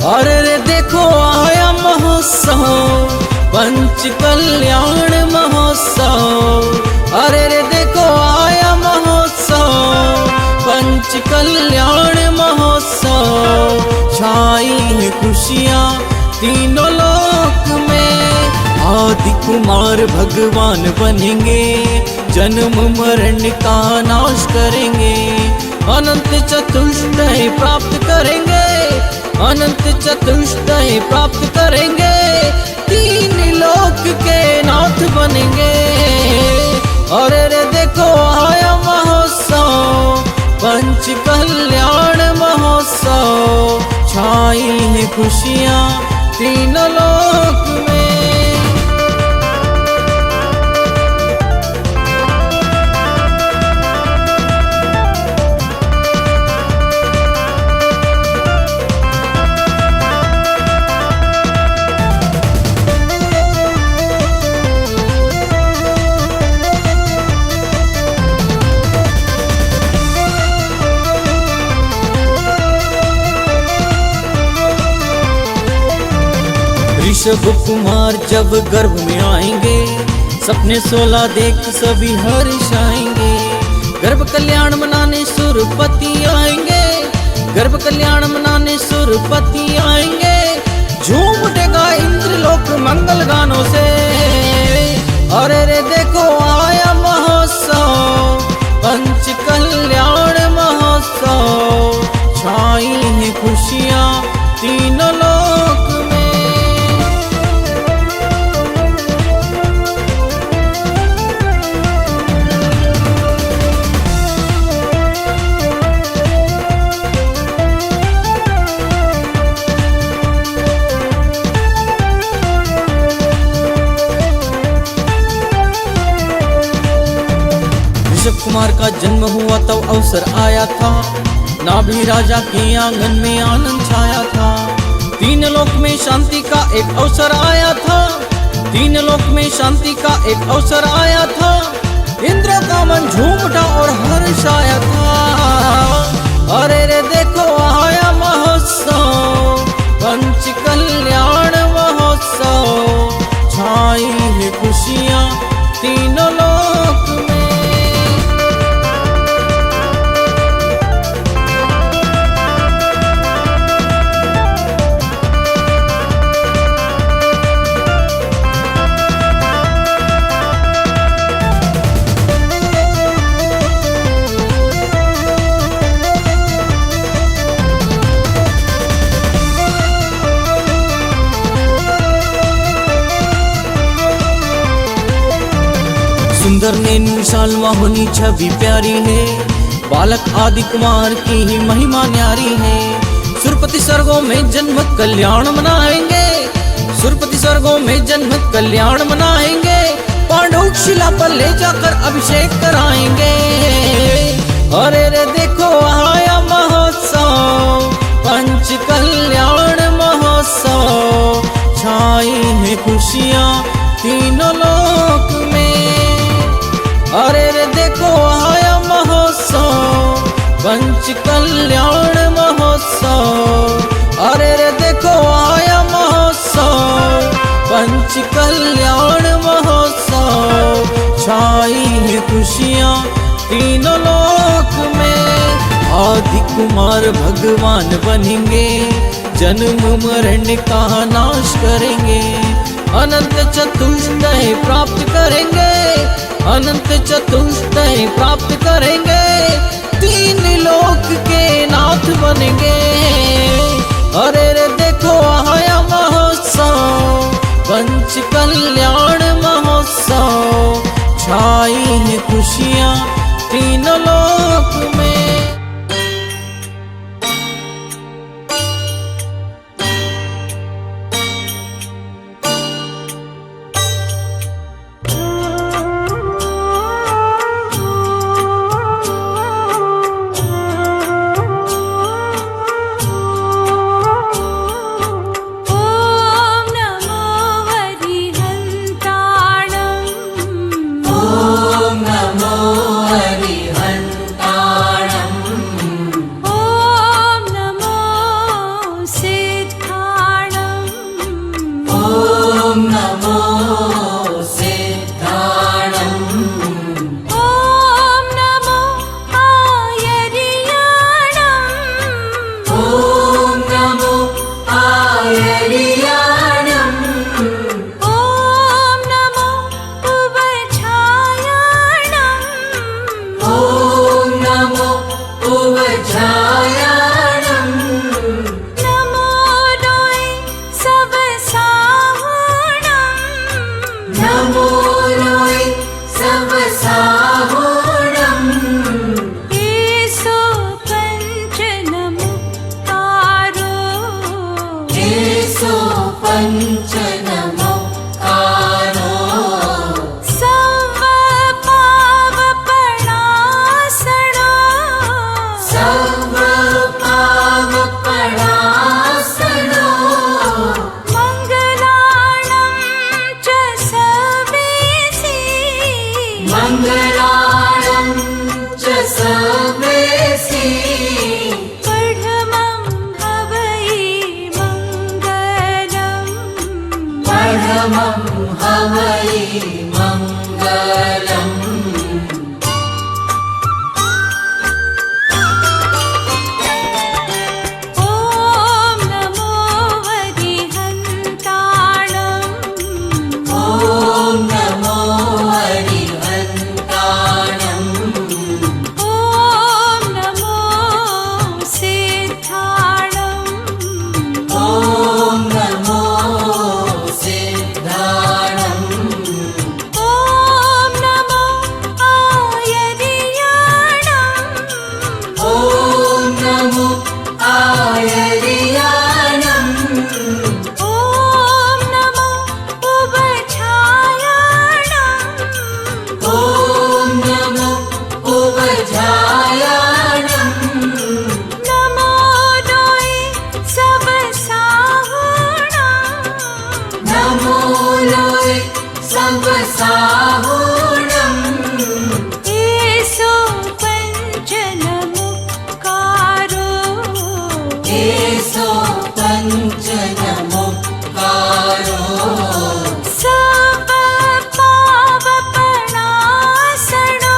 अरे रे देखो आया महोत्सव, पंच कल्याण महोत्सव। अरे रे देखो आया महोत्सव, पंच कल्याण महोत्सव। छाई है खुशियाँ तीनों लोक में, आदि कुमार भगवान बनेंगे, जन्म मरण का नाश करेंगे, अनंत चतुष्टय प्राप्त करेंगे, अनंत चतुष्टय प्राप्त करेंगे, तीन लोक के नाथ बनेंगे। अरे रे देखो आया महोत्सव, पंच कल्याण महोत्सव। छाई है खुशियाँ तीन लोक में। ऋषभ कुमार जब गर्भ में आएंगे, सपने 16 देख सभी हर्ष आएंगे। गर्भ कल्याण मनाने सुरपति आएंगे, गर्भ कल्याण मनाने सुरपति आएंगे। झूम उठेगा इंद्रलोक मंगल गानों से। अरे रे देखो आया महोत्सव, पंच कल्याण महोत्सव। छाई है खुशियाँ तीनों लोक में। ऋषभ कुमार का जन्म हुआ तब अवसर आया था, नाभि राजा के आंगन में आनंद छाया था। तीन लोक में शांति का एक अवसर आया था, तीन लोक में शांति का एक अवसर आया था। इंद्र का मन झूम उठा और हर्ष आया था। अरे रे देखो आया महोत्सव, पंच कल्याण महोत्सव। छाई है खुशियाँ तीनों लोक में। सुंदर नैन विशाल मोहनी छवि प्यारी है, बालक आदि कुमार की ही महिमा न्यारी है। सुरपति स्वर्गों में जन्म कल्याण मनाएंगे, सुरपति स्वर्गों में जन्म कल्याण मनाएंगे। पांडव शिला पर ले जाकर अभिषेक कराएंगे। अरे रे देखो आया महोत्सव, पंच कल्याण महोत्सव। छाई है खुशियाँ तीनों लोक में। अरे रे देखो आया महोत्सव, पंच कल्याण महोत्सव। अरे रे देखो आया महोत्सव, पंच कल्याण महोत्सव। छाई है खुशियाँ तीनों लोक में, आदि कुमार भगवान बनेंगे, जन्म मरण का नाश करेंगे, अनंत चतुष्टय प्राप्त करेंगे, अनंत चतुष्टय प्राप्त करेंगे। तीन लोक के नाथ बनेंगे। अरे रे देखो आया महोत्सव, पंच कल्याण महोत्सव। छाई है खुशियाँ तीनों लोक में। ओम नमो हरिहंताणम्। साहुणम् एषो पञ्चनमुक्तारो एषो पञ्चनमुक्तारो सर्वपावपणासनो सर्वपावपणासनो मङ्गलाणं च सर्वेसि मङ्गलाणं च सर्वेसि परमं हवै मङ्गलम् परमं हवै मङ्गलम् ॐ नमो हरिहन्ताणम् ॐ नमो हरिहन्ताणम् ॐ नमो सिद्धाणम् ॐ नमो सिद्धाणम् ॐ नमो आयर्याणम् ॐ नमो आयर्याणम् ॐ नमो उपछायाणम् ॐ नमो उपछायाणम् नमो लोय सब साहुणम् नमो लोय सब साहुणम् एषो पञ्चनमुक्तारो एषो पञ्चनमुक्तारो सर्वपावपणासनो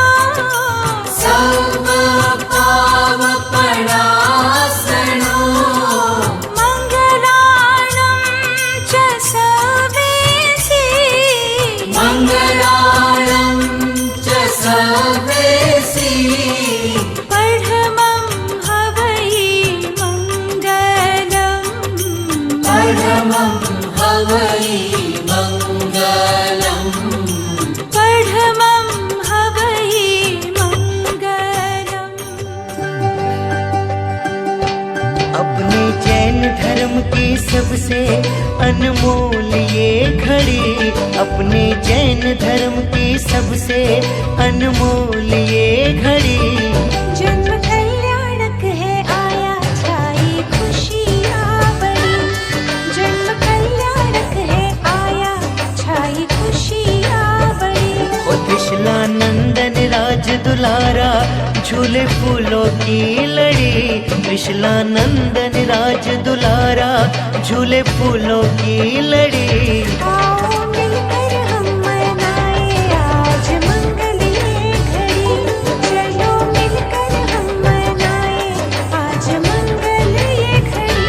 सर्वपावपणासनो मङ्गलाणं च सर्वेसि मङ्गलाणं च सर्वेसि परमं हवै मङ्गलम् परमं हवै मङ्गलम् परमं हवै मङ्गलम् अपने जैन धर्म की सबसे अनमोल ये घड़ी, अपने जैन धर्म की सबसे अनमोल ये घड़ी। जन्म कल्याणक है आया छाई खुशियाँ बड़ी जन्म कल्याणक है आया छाई खुशियाँ बड़ी ओ त्रिशला नंदन राज दुलारा झूले फूलों की लड़ी, त्रिशला नंदन राज दुलारा झूले फूलों की लड़ी। आओ मिलकर हम मनाए आज मंगल ये घड़ी चलो मिलकर हम मनाए आज मंगल ये घड़ी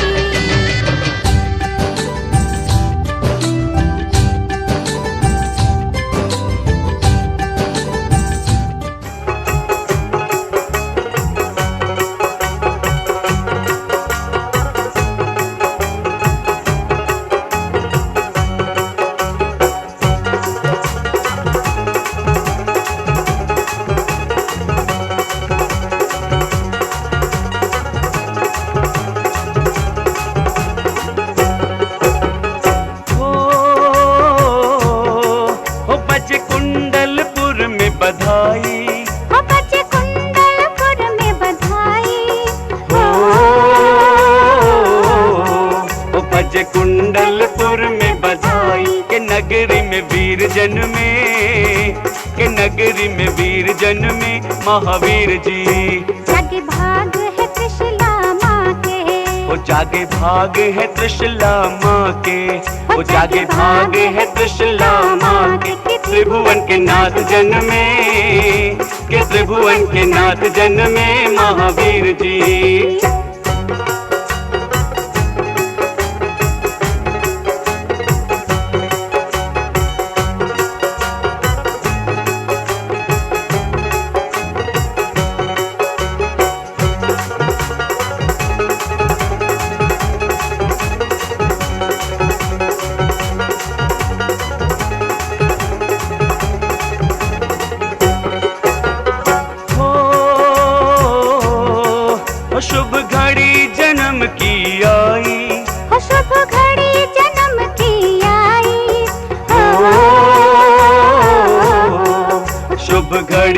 हो बजे कुंडलपुर में बधाई हो बच्चे कुंडलपुर में बधाई हो बजे कुंडलपुर में बधाई के नगरी में वीर जन्मे के नगरी में वीर जन्मे महावीर जी। जागे भाग है त्रिशला माँ के वो जागे भाग है त्रिशला माँ के वो जागे भाग है त्रिशला माँ के त्रिभुवन के नाथ जन्मे के त्रिभुवन के नाथ जन्मे महावीर जी।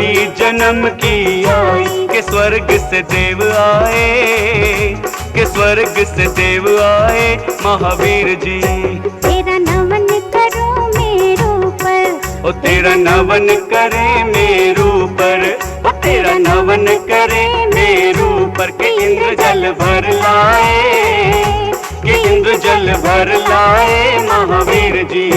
जोड़ी जन्म की आई, के स्वर्ग से देव आए, के स्वर्ग से देव आए महावीर जी। तेरा नमन करूं मेरू पर, ओ तेरा नमन करे मेरू पर, ओ तेरा नमन करे मेरू पर, के इंद्र जल भर लाए, के इंद्र जल भर लाए महावीर जी।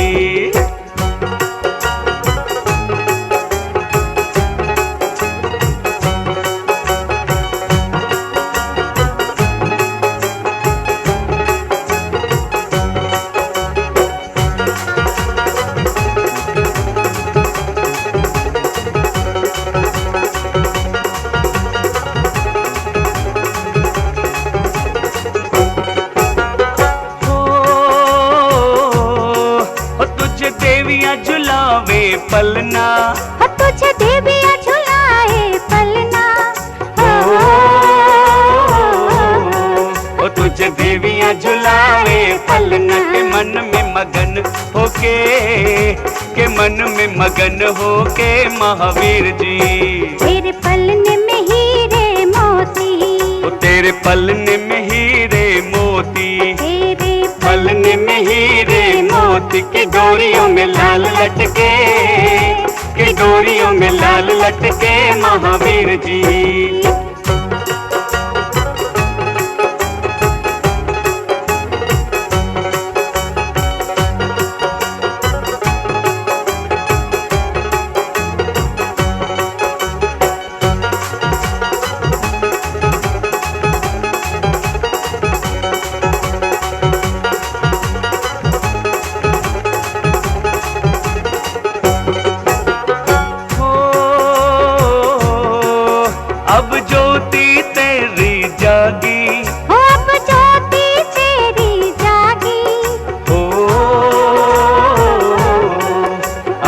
झुलावे पलना, तुझे देविया झुलाए पलना, ओ तुझे देवियां झुलावे पलना, के मन में मगन होके, के मन में मगन होके महावीर जी। तेरे पलने में हीरे मोती, ओ तेरे पलने में हीरे मोती, तेरे पलने में हीरे मोती, के डोरियों में लाल लटके, के डोरियों में लाल लटके महावीर जी। अब ज्योति तेरी जागी, अब ज्योति तेरी जागी,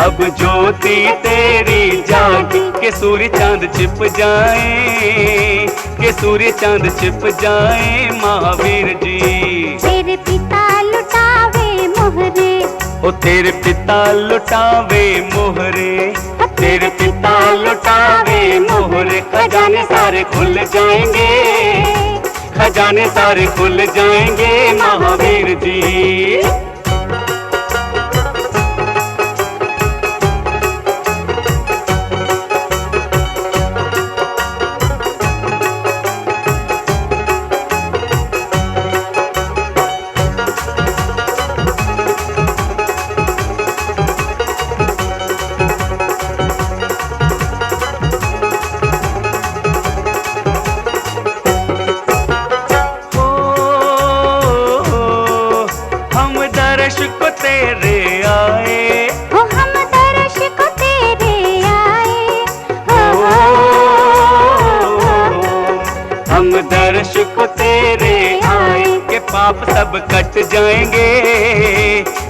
अब ज्योति तेरी जागी, के सूर्य चांद छिप जाए, के सूर्य चांद छिप जाए महावीर जी। तेरे पिता लुटावे मोहरे, ओ तेरे पिता लुटावे मोहरे, तेरे पिता लुटावे मोहरे, खजाने सारे खुल जाएंगे, खजाने सारे खुल जाएंगे महावीर जी। दर्श को तेरे आए, हम दर्श को तेरे आए, हम दर्श को तेरे आए, के पाप सब कट जाएंगे,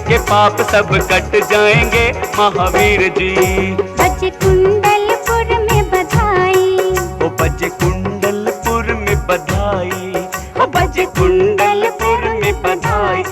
के पाप सब कट जाएंगे महावीर जी। बजे कुंडलपुर में बधाई, ओ बजे कुंडलपुर में बधाई, ओ बजे कुंडलपुर में बधाई।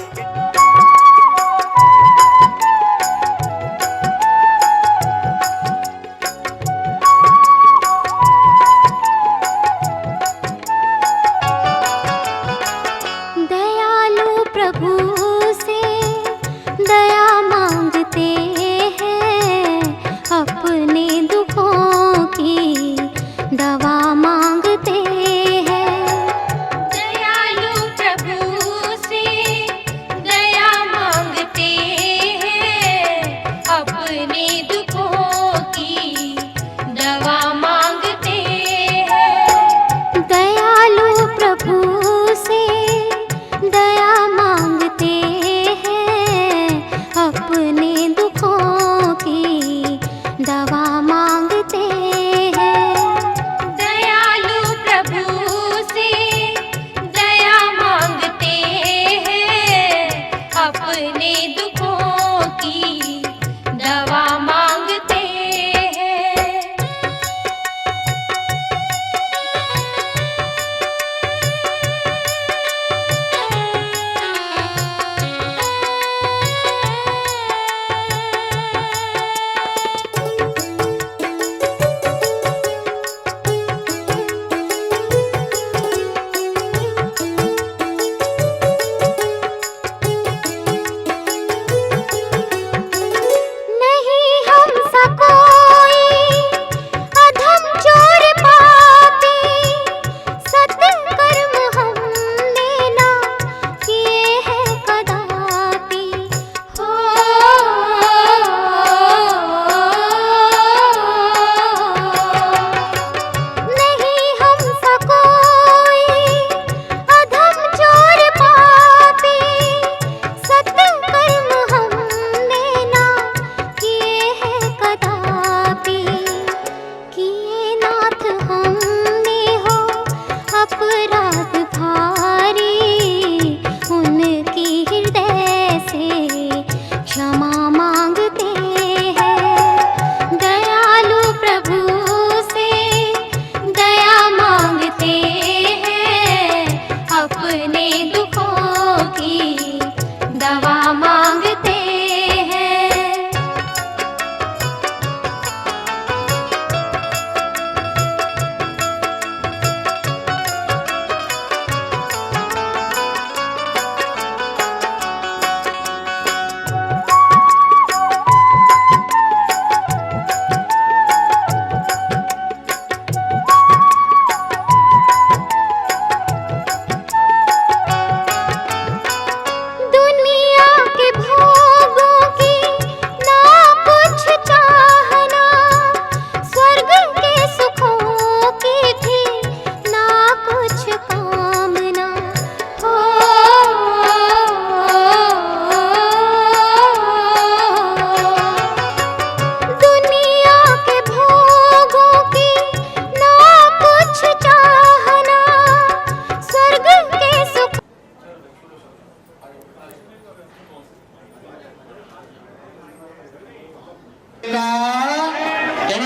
दवा मांगते हैं, दयालु प्रभु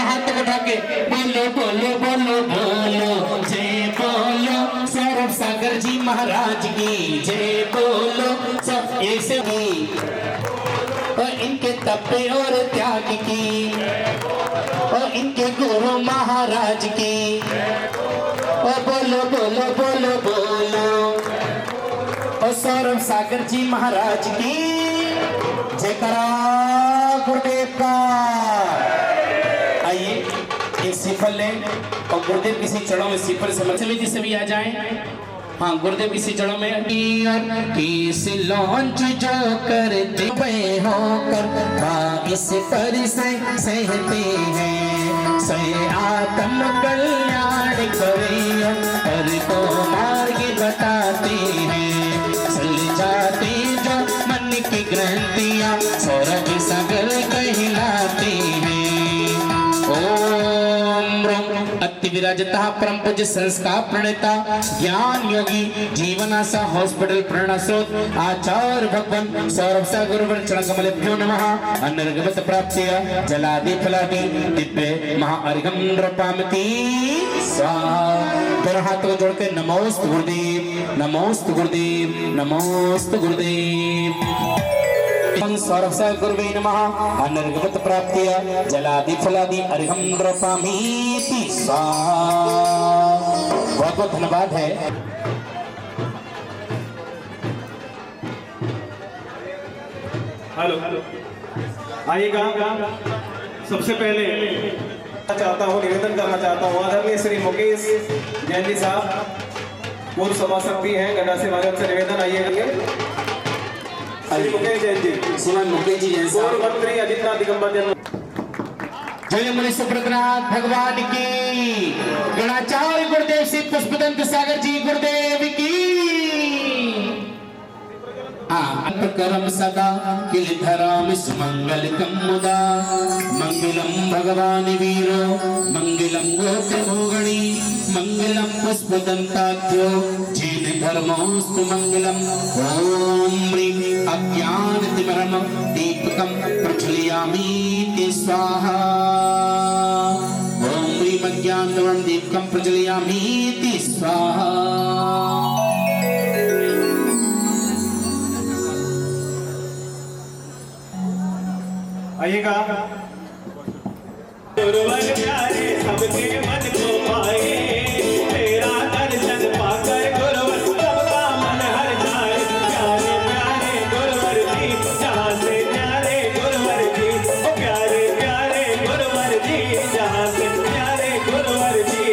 हाथ उठा के बोलो बोलो बोलो बोलो जय बोलो सौरभ सागर जी महाराज की जय बोलो सब ऐसे भी और इनके तपे और त्याग की और इनके गुरु महाराज की और बोलो बोलो बोलो बोलो और सौरभ सागर जी महाराज की जयकारा गुरुदेव का। आइए एक सिफल लें और गुरुदेव किसी चरणों में सिफल समझ जी सभी आ जाएं। हाँ गुरुदेव किसी चरणों में किस लॉन्च जो करते होकर इस पर सहते हैं सही आत्म कल्याण करियो और को मार्ग बताते हैं चल जाते जो मन की ग्रंथियां सौरभ सागर कहलाते हैं। ओम अति विराजता परम पूज्य संस्कार प्रणेता ज्ञान योगी जीवनाशा हॉस्पिटल प्रेरणा स्रोत आचार्य भगवान सौरभ सागर चरण कमलेभ्यो नमः अनर्गमत प्राप्त्य जलादि फलादि दिव्य महाअर्घ्यं नृपामति स्वाहा। दोनों हाथों जोड़ के नमोस्तु गुरुदेव नमोस्तु गुरुदेव नमोस्तु गुरुदेव। सौरभ सागर गुरुवे नमः अनर्गमत प्राप्त्य जलादि फलादि अर्घ्यं नृपामीति स्वाहा। बहुत बहुत धन्यवाद है। हेलो आइएगा। सबसे पहले चाहता हूँ निवेदन करना चाहता हूँ आदरणीय श्री मुकेश जैन जी साहब पूर्व सभासद भी हैं गड्ढा से माध्यम से निवेदन आइएगा। श्री मुकेश जैन जी श्रीमान मुकेश जी जैन पूर्व मंत्री अजितनाथ दिगंबर जन्म जय मुनि सुब्रतनाथ भगवान की गणाचार्य गुरुदेव श्री पुष्पदंत सागर जी गुरुदेव की। करम सदा किलधराम सुमंगल कमुदा मंगलम भगवान वीरो मंगलम गोत्रभोगणी मंगलम पुष्पदंताख्यो जैन धर्मोस्तु मंगलम। ओम ह्रीं अज्ञानतिमरम दीपकं प्रज्वलयामि स्वाहा। ओम ह्रीं अज्ञानतिमरम दीपकं प्रज्वलयामि स्वाहा। आइएगा। गुरुवर प्यारे सबके मन को पाए तेरा दर्शन पाकर गुरुवर सबका मन हर जाए। प्यारे प्यारे गुरुवर जी जहाँ से प्यारे गुरुवर जी प्यारे प्यारे गुरुवर जी जहाँ से प्यारे गुरुवर जी।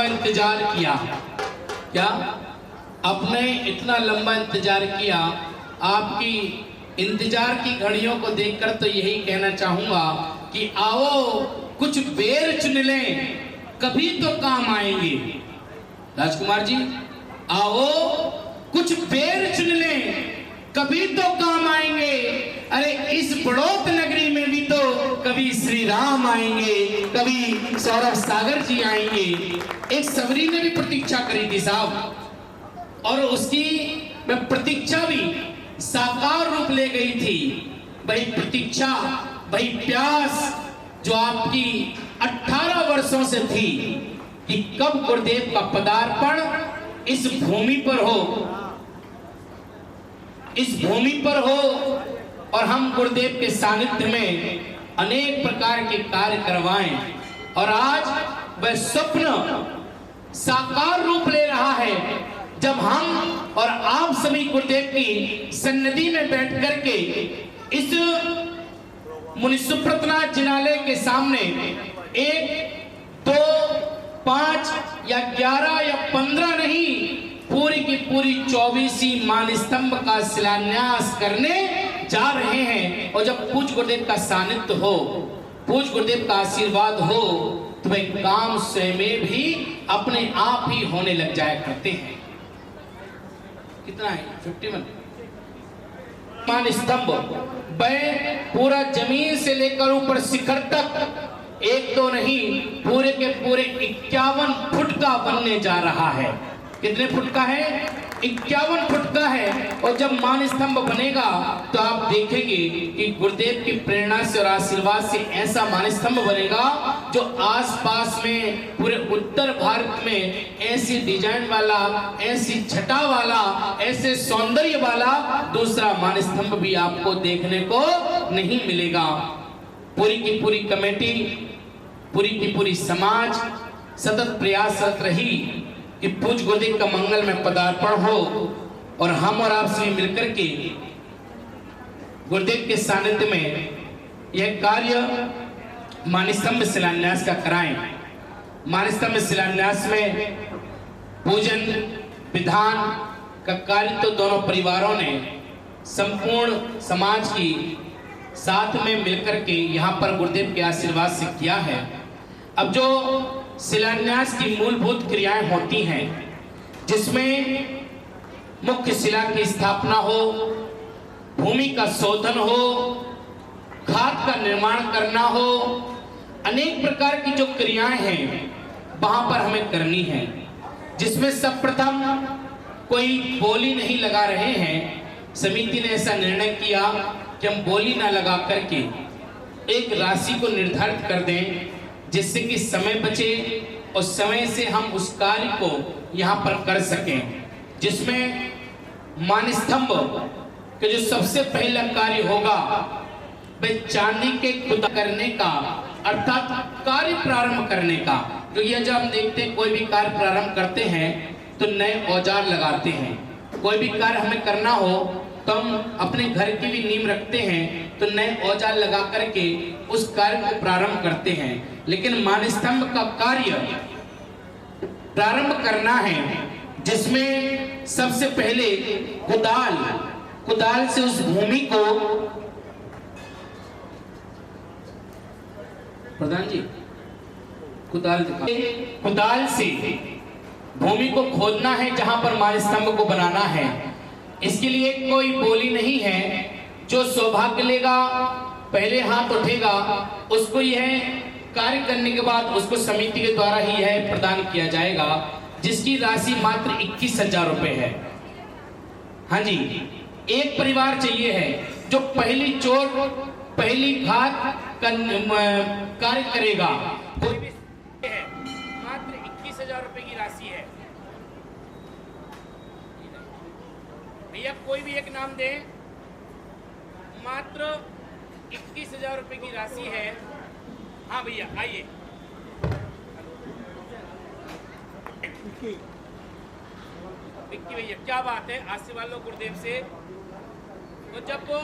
इंतजार किया क्या आपने इतना लंबा इंतजार किया। आपकी इंतजार की घड़ियों को देखकर तो यही कहना चाहूंगा कि आओ कुछ बेर चुन लें कभी तो काम आएंगे। राजकुमार जी आओ कुछ बेर चुन लें कभी तो काम आएंगे। अरे इस बड़ौत नगरी में भी तो कभी श्री राम आएंगे, कभी सौरभ सागर जी आएंगे। एक सबरी ने भी प्रतीक्षा करी थी साहब, और उसकी मैं प्रतीक्षा भी साकार रूप ले गई थी। वही प्रतीक्षा, वही प्यास जो आपकी 18 वर्षों से थी कि कब गुरुदेव का पदार्पण इस भूमि पर हो, इस भूमि पर हो और हम गुरुदेव के सानिध्य में अनेक प्रकार के कार्य करवाएं। और आज वह स्वप्न साकार रूप ले रहा है जब हम और आप सभी गुरुदेव की सन्निधि में बैठ करके इस मुनि सुब्रतनाथ जिनालय के सामने 1, 2, 5 या 11 या 15 नहीं, पूरी की पूरी 24 मान स्तंभ का शिलान्यास करने जा रहे हैं। और जब पूज्य गुरुदेव का सानिध्य हो, पूज्य गुरुदेव का आशीर्वाद हो, तो वह काम स्वयं भी अपने आप ही होने लग जाया करते हैं। कितना है? 51 मान स्तंभ, वह पूरा जमीन से लेकर ऊपर शिखर तक 1 2 नहीं, पूरे के पूरे 51 फुट का बनने जा रहा है। कितने फुट का है? 51 फुट का है। और जब मान स्तंभ बनेगा तो आप देखेंगे कि गुरुदेव की प्रेरणा से और आशीर्वाद से ऐसा मान स्तंभ बनेगा जो आसपास में पूरे उत्तर भारत में ऐसी डिजाइन वाला, ऐसी छटा वाला, ऐसे सौंदर्य वाला दूसरा मान स्तंभ भी आपको देखने को नहीं मिलेगा। पूरी की पूरी कमेटी, पूरी की पूरी समाज सतत प्रयासरत रही कि पूज्य गुरुदेव का मंगल में पदार्पण हो और हम और आप सभी मिलकर के गुरुदेव के सानिध्य में यह कार्य मानस्तंभ शिलान्यास का कराएं। मानस्तंभ शिलान्यास में पूजन विधान का कार्य तो दोनों परिवारों ने संपूर्ण समाज की साथ में मिलकर के यहाँ पर गुरुदेव के आशीर्वाद से किया है। अब जो शिलान्यास की मूलभूत क्रियाएं होती हैं, जिसमें मुख्य शिला की स्थापना हो, भूमि का शोधन हो, खाद का निर्माण करना हो, अनेक प्रकार की जो क्रियाएं हैं वहां पर हमें करनी है। जिसमें सर्वप्रथम कोई बोली नहीं लगा रहे हैं। समिति ने ऐसा निर्णय किया कि हम बोली ना लगा करके एक राशि को निर्धारित कर दें, जिससे कि समय बचे और समय से हम उस कार्य को यहाँ पर कर सकें। जिसमें मानस्तंभ के जो सबसे पहला कार्य होगा वह चांदी के खुदा करने का, अर्थात कार्य प्रारंभ करने का। क्योंकि जब हम देखते हैं कोई भी कार्य प्रारंभ करते हैं तो नए औजार लगाते हैं। कोई भी कार्य हमें करना हो तो हम अपने घर की भी नींव रखते हैं तो नए औजार लगा करके उस कार्य को प्रारंभ करते हैं। लेकिन मानस्तंभ का कार्य प्रारंभ करना है, जिसमें सबसे पहले कुदाल से उस भूमि को, प्रधान जी कुदाल से भूमि को खोदना है जहां पर मानस्तंभ को बनाना है। इसके लिए कोई बोली नहीं है। जो सौभाग्य लेगा, पहले हाथ उठेगा, उसको यह कार्य करने के बाद उसको समिति के द्वारा ही यह प्रदान किया जाएगा, जिसकी राशि मात्र 21,000 रुपए है। हाँ जी, एक परिवार चाहिए है जो पहली चोट, पहली घात का कार्य करेगा। कोई भी है, मात्र 21,000 रुपए की राशि है। भैया कोई भी एक नाम दे, मात्र 21,000 रुपए की राशि है। हाँ भैया आइए। विक्की भैया क्या बात है, आशीर्वाद लो गुरुदेव से। तो जब वो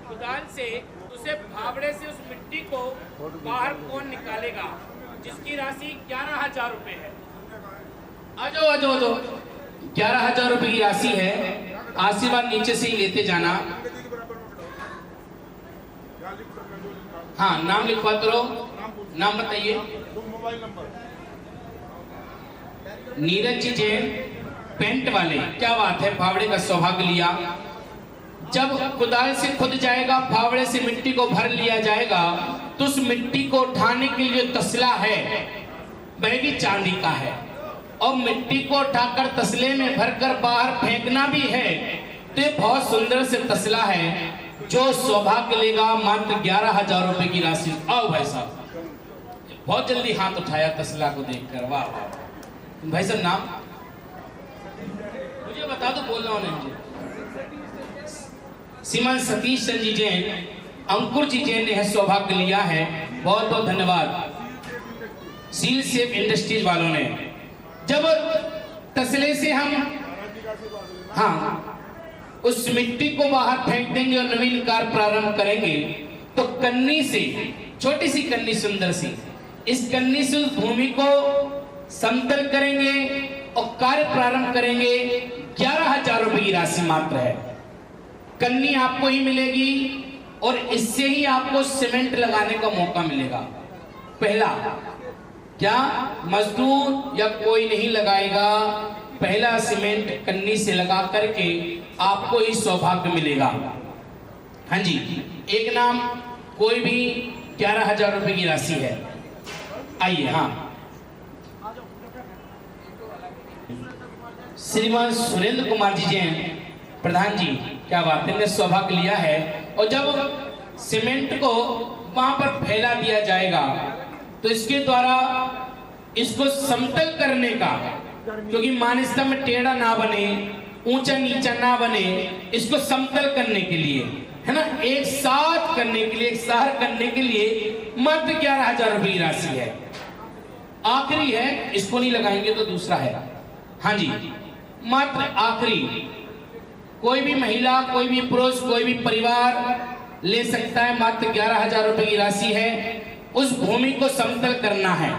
कुदाल से उसे फावड़े से उस मिट्टी को बाहर कौन निकालेगा, जिसकी राशि 11,000 रुपए है। आ जाओ 11,000 रुपए की राशि है। आशीर्वाद नीचे से ही लेते जाना। हाँ, नाम लिखवाते रहो। नाम बताइए। नीरज जी जैन, पेंट वाले, क्या बात है, फावड़े का सौभाग्य लिया। जब कुदाल से खुद जाएगा, फावड़े से मिट्टी को भर लिया जाएगा, तो उस मिट्टी को उठाने के लिए तसला है, वह भी चांदी का है, और मिट्टी को उठाकर तसले में भरकर बाहर फेंकना भी है। तो ये बहुत सुंदर से तसला है, जो सौभाग्य लेगा मात्र 11,000 रुपए की राशि। आओ भाई साहब, बहुत जल्दी हाथ उठाया तसला को देखकर, वाह वाह। भाई साहब नाम मुझे बता दो, बोल रहा हूं। श्रीमान सतीश चंद्र जी जैन, अंकुर जी जैन ने सौभाग्य लिया है, बहुत बहुत धन्यवाद। सील सेफ इंडस्ट्रीज वालों ने। जब तसले से हम उस मिट्टी को बाहर फेंक देंगे और नवीन कार्य प्रारंभ करेंगे, तो कन्नी से, छोटी सी कन्नी सुंदर सी, इस कन्नी से उस भूमि को समतल करेंगे और कार्य प्रारंभ करेंगे। 11,000 रुपए की राशि मात्र है। कन्नी आपको ही मिलेगी और इससे ही आपको सीमेंट लगाने का मौका मिलेगा। पहला क्या, मजदूर या कोई नहीं लगाएगा, पहला सीमेंट कन्नी से लगा करके आपको ही सौभाग्य मिलेगा। हाँ जी, एक नाम कोई भी 11,000 रुपए की राशि है। आइए, हाँ, श्रीमान सुरेंद्र कुमार जी जैन प्रधान जी, क्या बात है, ने सौभाग्य लिया है। और जब सीमेंट को वहां पर फैला दिया जाएगा, तो इसके द्वारा इसको समतल करने का, क्योंकि मानसिकता में टेढ़ा ना बने, ऊंचा नीचा ना बने, इसको समतल करने के लिए, है ना, एक साथ करने के लिए, एक साथ करने के लिए मात्र 11,000 रुपए की राशि है। आखिरी है, इसको नहीं लगाएंगे तो दूसरा है। हाँ जी, मात्र आखिरी, कोई भी महिला, कोई भी पुरुष, कोई भी परिवार ले सकता है। मात्र 11,000 रुपए की राशि है। उस भूमि को समतल करना है।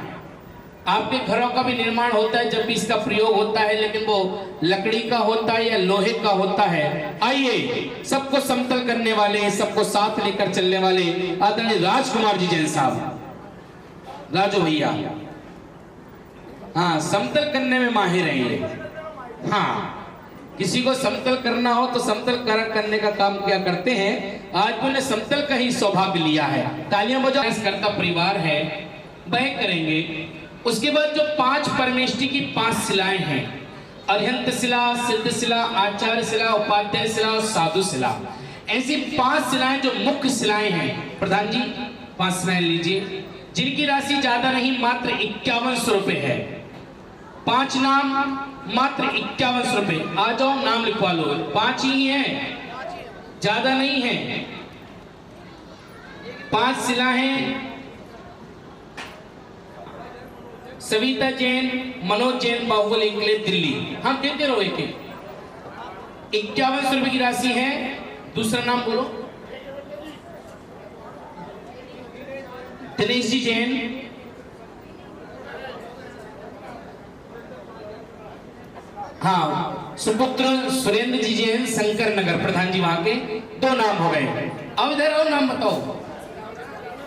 आपके घरों का भी निर्माण होता है जब भी इसका प्रयोग होता है, लेकिन वो लकड़ी का होता है या लोहे का होता है। आइए, सबको समतल करने वाले, सबको साथ लेकर चलने वाले आदरणीय राजकुमार जी जैन साहब, राजू भैया, हाँ, समतल करने में माहिर हैं ये। हाँ, किसी को समतल करना हो तो समतल करने का काम क्या करते हैं, आज उन्होंने समतल का ही सौभाग्य लिया है। तालियां बजाओ। करता परिवार है, वह करेंगे। उसके बाद जो 5 परमेष्टि की 5 शिलाएं हैं, अरिहंत शिला, सिद्ध शिला, आचार्य शिला, उपाध्याय शिला और साधु शिला, ऐसी 5 शिलाएं जो मुख्य शिलाएं हैं। प्रधान जी 5 शिलाएं लीजिए, जिनकी राशि ज्यादा नहीं, मात्र 5100 रुपए है। 5 नाम मात्र 5100 रुपए। आ जाओ, नाम लिखवा लो। 5 ही है, ज्यादा नहीं है। 5 शिला हैं। सविता जैन, मनोज जैन, बाहुबली इंक्लेव, दिल्ली। हम देते रहो एक 5100 रुपए की राशि है। दूसरा नाम बोलो। दिनेश जी जैन, हाँ, सुपुत्र सुरेंद्र जी जैन, शंकर नगर, प्रधान जी वहां के। 2 नाम हो गए। अब इधर आओ, नाम बताओ।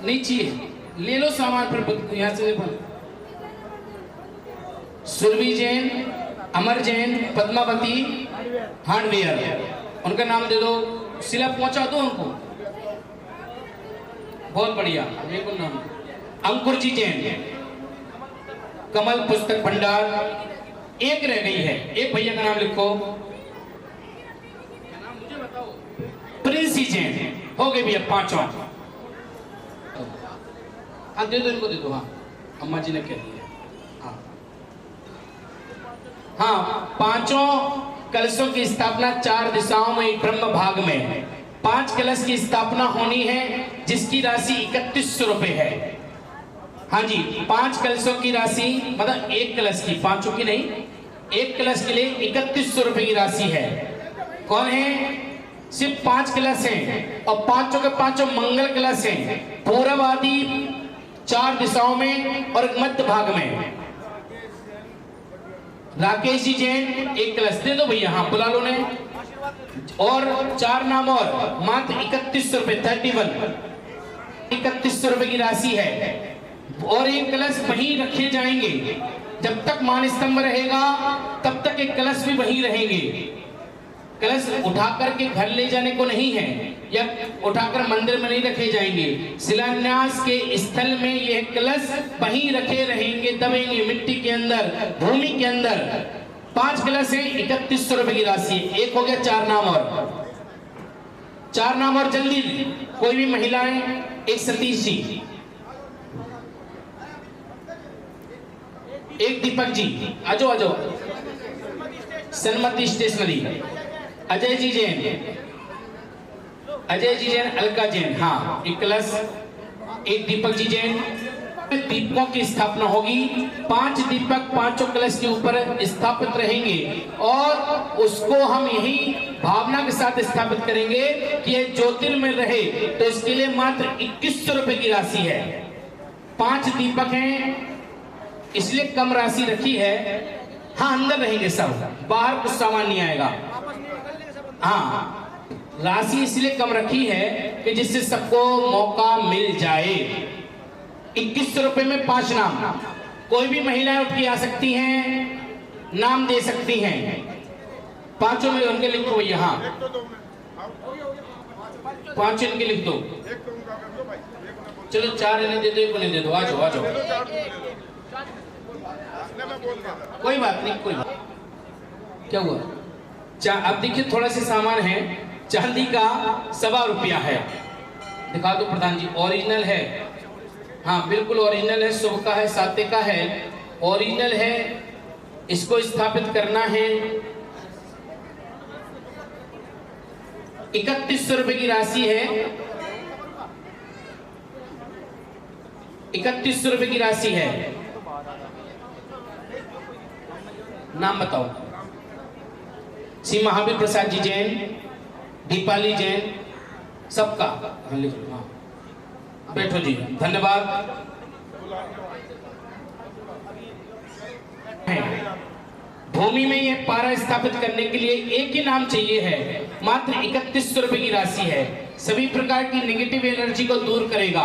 नहीं चाहिए, ले लो सामान, फिर यहां से देखो। सुरभि जैन, अमर जैन, पद्मावती हार्डवेयर, उनका नाम दे दो। शिला पहुंचा दो उनको। बहुत बढ़िया। देखो नाम, अंकुर जी जैन, कमल पुस्तक भंडार। एक रह गई है, एक भैया का नाम लिखो। नाम मुझे बताओ। प्रिंस जी जैन। हो गए भैया 5। हाँ, दे दो इनको, दे दो। हाँ, अम्मा जी ने कह दिया। हाँ, 5 कलशों की स्थापना 4 दिशाओं में, एक ब्रह्म भाग में 5 कलश की स्थापना होनी है, जिसकी राशि 3100 रुपए है। हाँ जी, 5 कलशों की राशि, मतलब एक कलश की, 5 की नहीं, एक कलश के लिए 3100 रुपए की राशि है। कौन है? सिर्फ 5 कलश हैं और 5 के 5 मंगल कलश हैं, पूर्व आदि 4 दिशाओं में और मध्य भाग में। राकेश जी जैन, एक कलश दे दो भैया। हाँ, बुला लो ने। और 4 नाम और, मात्र 3100 रुपए, 3100 रुपए की राशि है। और एक कलश वहीं रखे जाएंगे जब तक मान स्तंभ रहेगा तब तक एक कलश भी वहीं रहेंगे। कलश उठा करके घर ले जाने को नहीं है या उठाकर मंदिर में नहीं रखे जाएंगे। शिलान्यास के स्थल में यह कलश वहीं रखे रहेंगे, दबेंगे मिट्टी के अंदर, भूमि के अंदर। 5 कलश है, 3100 रुपए की राशि। एक हो गया 4 नाम और 4 नाम और जल्दी कोई भी महिलाएं। एक सतीश जी, एक दीपक जी, आजो आजो। सन्मति स्टेशनरी, अजय जी जैन, अजय जी जैन, अलका जैन, हाँ एक कलश। एक दीपक जी जैन। दीपकों की स्थापना होगी। 5 दीपक 5 कलश के ऊपर स्थापित रहेंगे और उसको हम यही भावना के साथ स्थापित करेंगे कि यह ज्योतिर्मय रहे। तो इसके लिए मात्र 2100 रुपए की राशि है। 5 दीपक हैं इसलिए कम राशि रखी है। हाँ अंदर रहेंगे सब, बाहर कुछ सामान नहीं आएगा। हाँ राशि इसलिए कम रखी है कि जिससे सबको मौका मिल जाए। 2100 रुपए में 5 नाम। कोई भी महिलाएं उठ के आ सकती हैं, नाम दे सकती हैं। 5 में उनके लिख दो, यहाँ 5 इनके लिख दो। चलो 4 इन्हें दे दो, 1 उन्हें दे दो। आ जाओ आ जाओ, कोई बात नहीं, कोई बात। क्या हुआ? अब देखिए थोड़ा सा सामान है, चांदी का 1.25 रुपया है। दिखा दो प्रधान जी, ओरिजिनल है। हाँ बिल्कुल ओरिजिनल है, शुभ का है, साते का है, ओरिजिनल है। इसको स्थापित करना है। 3100 रुपए की राशि है। 3100 रुपए की राशि है। नाम बताओ। श्री महावीर प्रसाद जी जैन, दीपाली जैन, सबका हाँ। बैठो जी, धन्यवाद। भूमि में यह पारा स्थापित करने के लिए एक ही नाम चाहिए है। मात्र 3100 रुपए की राशि है। सभी प्रकार की नेगेटिव एनर्जी को दूर करेगा।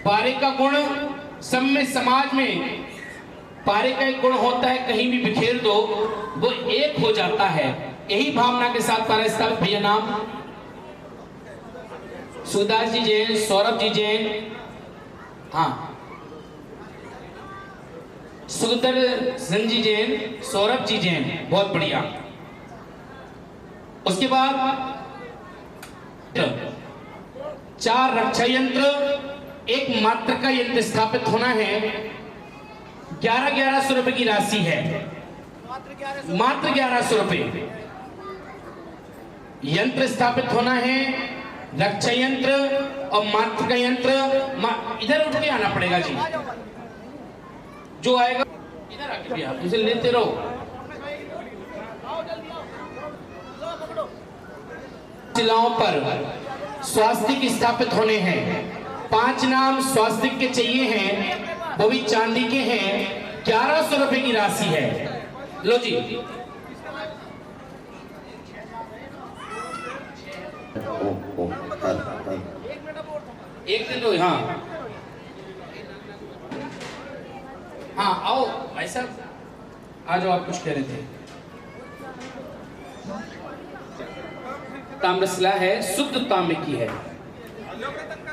पारे का गुण सब में, समाज में पारे का एक गुण होता है, कहीं भी बिखेर दो वो एक हो जाता है। यही भावना के साथ पारा स्थापित। भैया नाम? सुदास जी जैन, सौरभ जी जैन, हाँ सुखदर्शन जी जैन, सौरभ जी जैन, बहुत बढ़िया। उसके बाद 4 रक्षा यंत्र, एक मात्र का यंत्र स्थापित होना है। 1100 रुपए की राशि है। मात्र 1100 रुपए। यंत्र स्थापित होना है, रक्षा यंत्र और मात्र का यंत्र। इधर उठ के आना पड़ेगा जी, जो आएगा इधर आके भी आप उसे लेते रहो। शिलाओं पर स्वास्तिक स्थापित होने हैं। 5 नाम स्वास्तिक के चाहिए हैं, वो भी चांदी के हैं। 1100 रुपए की राशि है। लो जी, एक दिन दो। हाँ हाँ आओ भाई साहब, आ जाओ। आप कुछ कह रहे थे? ताम्रशिला है, शुद्ध तांबे की है।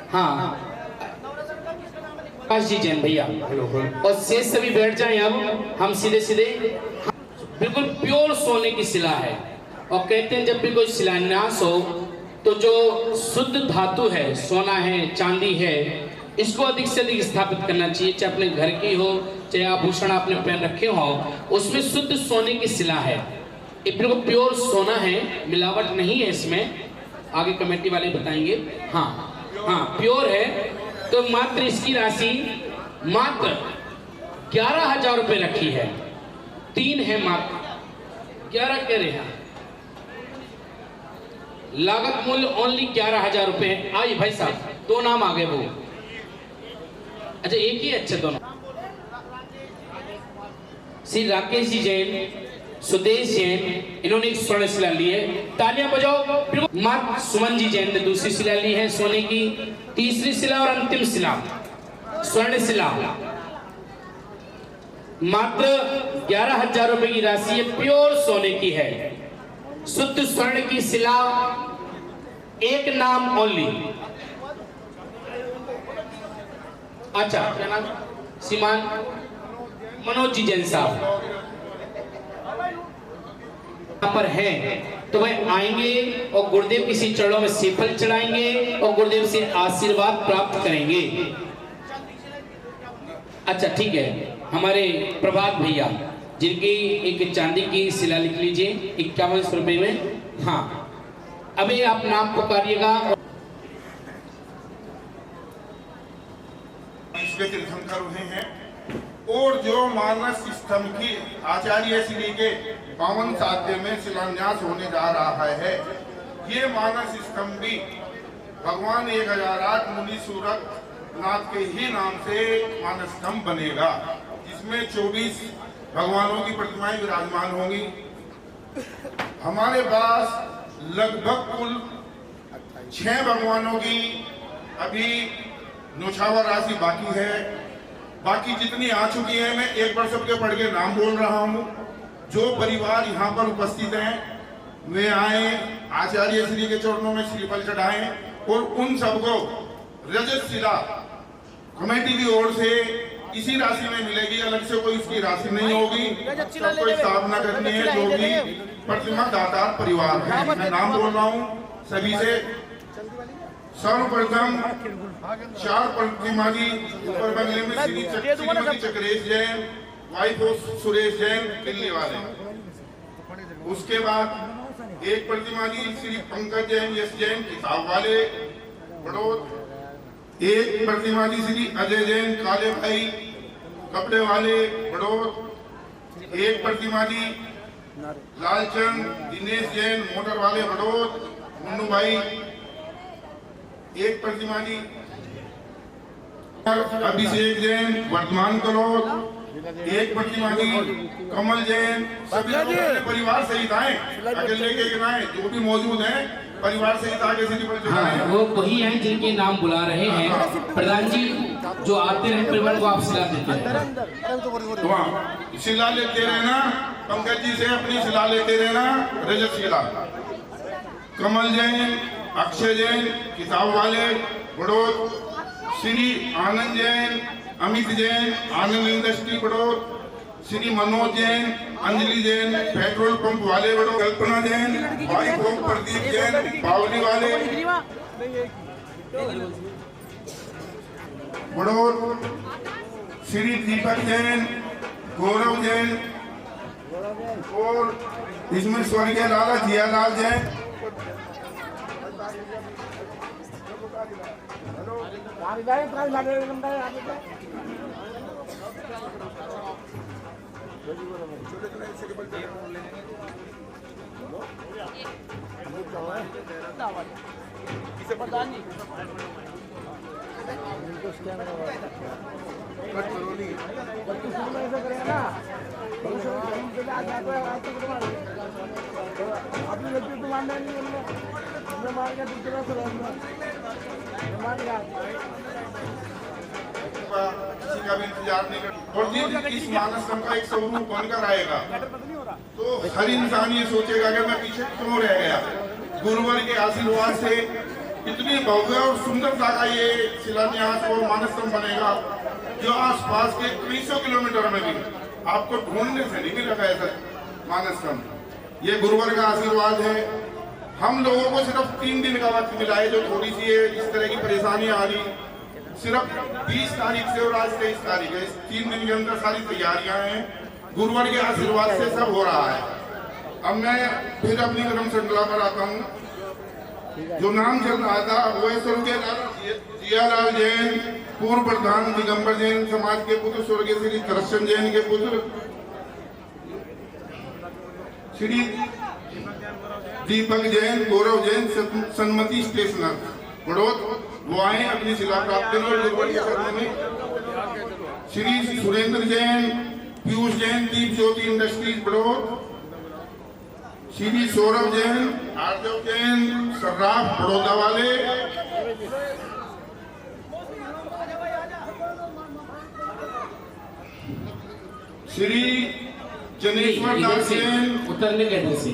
हाँ जी जैन भैया, और शेष सभी बैठ जाएं। अब हम सीधे सीधे, बिल्कुल प्योर सोने की शिला है। और कहते हैं जब भी कोई शिलान्यास हो तो जो शुद्ध धातु है, सोना है, चांदी है, इसको अधिक से अधिक स्थापित करना चाहिए। चाहे अपने घर की हो, चाहे आभूषण आपने पहन रखे हो, उसमें शुद्ध सोने की शिला है। ये बिल्कुल प्योर सोना है, मिलावट नहीं है इसमें। आगे कमेटी वाले बताएंगे। हाँ हाँ प्योर है। तो मात्र इसकी राशि मात्र 11,000 रुपए रखी है। 3 है मात्र 11 कह रहे हैं। लागत मूल्य ओनली 11,000 रुपए। आइए भाई साहब, 2 नाम आ गए वो। अच्छा एक ही, अच्छा दोनों। श्री राकेश जी जैन, सुदेश जैन, इन्होंने एक स्वर्ण शिला ली है। तालियां बजाओ। मात्र सुमन जी जैन ने दूसरी शिला ली है सोने की। तीसरी शिला और अंतिम शिला स्वर्ण शिला। मात्र 11,000 रुपए की राशि है, प्योर सोने की है, शुद्ध स्वर्ण की शिला, एक नाम ओनली। अच्छा, क्या नाम? श्रीमान मनोज जी जैन साहब यहाँ पर हैं, तो वह आएंगे और गुरुदेव किसी चरणों में श्रीफल चढ़ाएंगे और गुरुदेव से आशीर्वाद प्राप्त करेंगे। अच्छा ठीक है, हमारे प्रभात भैया जिनकी एक चांदी की शिला लिख लीजिए 51 रुपए में। हाँ, अभी आप नाम पुकारिएगा। इसके तीर्थंकर हुए हैं और जो मानस स्तंभ की आचार्य श्री के पावन साध्य में शिलान्यास होने जा रहा है, ये मानस स्तंभ भी भगवान 1008 मुनि सूरत नाथ के ही नाम से मानस स्तंभ बनेगा, जिसमें 24 भगवानों की प्रतिमाएं विराजमान होंगी। हमारे पास लगभग कुल 6 भगवानों की अभी न्योछावर राशि बाकी है। बाकी जितनी आ चुकी है, मैं एक बार सबके पढ़ के नाम बोल रहा हूँ। जो परिवार यहाँ पर उपस्थित हैं वे आए, आचार्य श्री के चरणों में श्रीफल चढ़ाएं और उन सबको रजत शिला कमेटी की ओर से इसी राशि में मिलेगी, अलग से कोई इसकी राशि नहीं होगी। सबको स्थापना करनी है जो भी प्रतिमा दातार परिवार है। मैं नाम बोल रहा हूँ सभी से। सर्वप्रथम 4 प्रतिमा जी ऊपर बंगले में श्रीमती चक्रेश जैन, वाइफ ऑफ सुरेश जैन दिल्ली वाले। उसके बाद एक प्रतिमा जी श्री पंकज जैन यश जैन किताब वाले बड़ौद। एक प्रतिमा जी श्री अजय जैन काले भाई कपड़े वाले बड़ौद। एक प्रतिमा जी लालचंद दिनेश जैन मोटर वाले बड़ौद मुन्नू भाई। एक प्रतिमा जी अभिषेक जैन वर्तमान करोद। एक प्रतिमा जी कमल जैन। सभी लोग अपने परिवार सहित आए, अकेले के आए, जो भी मौजूद हैं परिवार सहित आगे से हाँ, वो वही हैं जिनके नाम बुला रहे हैं। प्रधान जी जो आते हैं परिवार को आप शिला देते हैं। तो शिला लेते रहना, पंकज जी से अपनी शिला लेते रहना, रजत शिला। कमल जैन, अक्षय जैन किताब वाले Baraud. Shri Anand Jain, Amit Jain Anand industry Baraud. Shri Manoj Jain, Anjali Jain petrol pump वाले बड़ौद। कल्पना जैन, वाइफ ऑफ प्रदीप जैन बावली वाले बड़ौद। श्री दीपक जैन, गौरव जैन और इसमें स्वर्गीय लाला जियालाल जैन। किसी का भी इंतजार नहीं कर। और जिस इस मानस स्तंभ का एक स्वरूप बनकर आएगा तो हर इंसान ये सोचेगा कि मैं पीछे क्यों रह गया। गुरुवर के आशीर्वाद से इतनी भव्य और सुंदरता का ये शिलान्यास और मानस स्तंभ बनेगा जो आसपास के कई सौ किलोमीटर में भी आपको ढूंढने से नहीं मिलेगा ऐसा मानस स्तंभ। ये गुरुवर का आशीर्वाद है। हम लोगों को सिर्फ 3 दिन का वक्त मिला है, जो थोड़ी सी इस तरह की परेशानियां आ रही, सिर्फ 20 तारीख से और आज 23 तारीख है, इस 3 दिन के अंदर सारी तैयारियां हैं। गुरुवर के आशीर्वाद से सब हो रहा है। अब मैं फिर अपनी धर्म श्रृंखला पर आता हूँ। जो नाम चल रहा था वो स्वर्गीय जियालाल जैन, पूर्व प्रधान दिगंबर जैन समाज के पुत्र, स्वर्गीय श्री तरसन जैन के पुत्र, श्री दीपक जैन, गौरव जैन, सन्मति स्टेशनर बड़ौद। वो आए अपनी शिला प्राप्त करने में। श्री सुरेंद्र जैन, पीयूष जैन, दीप ज्योति इंडस्ट्रीज बड़ौद। श्री सौरभ जैन, आर्जव जैन सर्राफ बड़ौदा वाले। श्री जनेश्वर दास जैन, उतरने के इधर से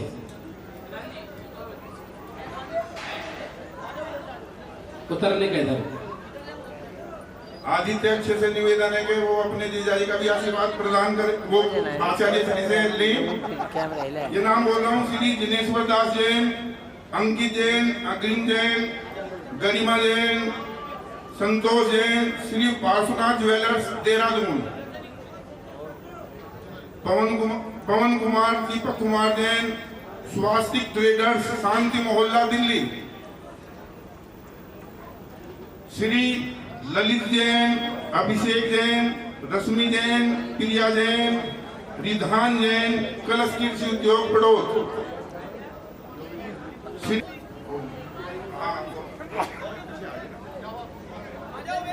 उतरने के इधर। आदित्य अक्षय से निवेदन है कि वो अपने जीजाजी का भी आशीर्वाद प्रदान कर, वो आचार्य श्री से लें। ये नाम बोल रहा हूँ, श्री जिनेश्वर दास जैन, अंकित जैन, अग्रिम जैन, गरिमा जैन, संतोष जैन, श्री पार्श्वनाथ ज्वेलर्स देहरादून, पवन कुमार, दीपक कुमार जैन, स्वास्तिक ट्रेडर्स शांति मोहल्ला दिल्ली, श्री ललित जैन, अभिषेक जैन, रश्मि जैन, प्रिया जैन, रिधान जैन, कलश कृषि उद्योग बड़ौद,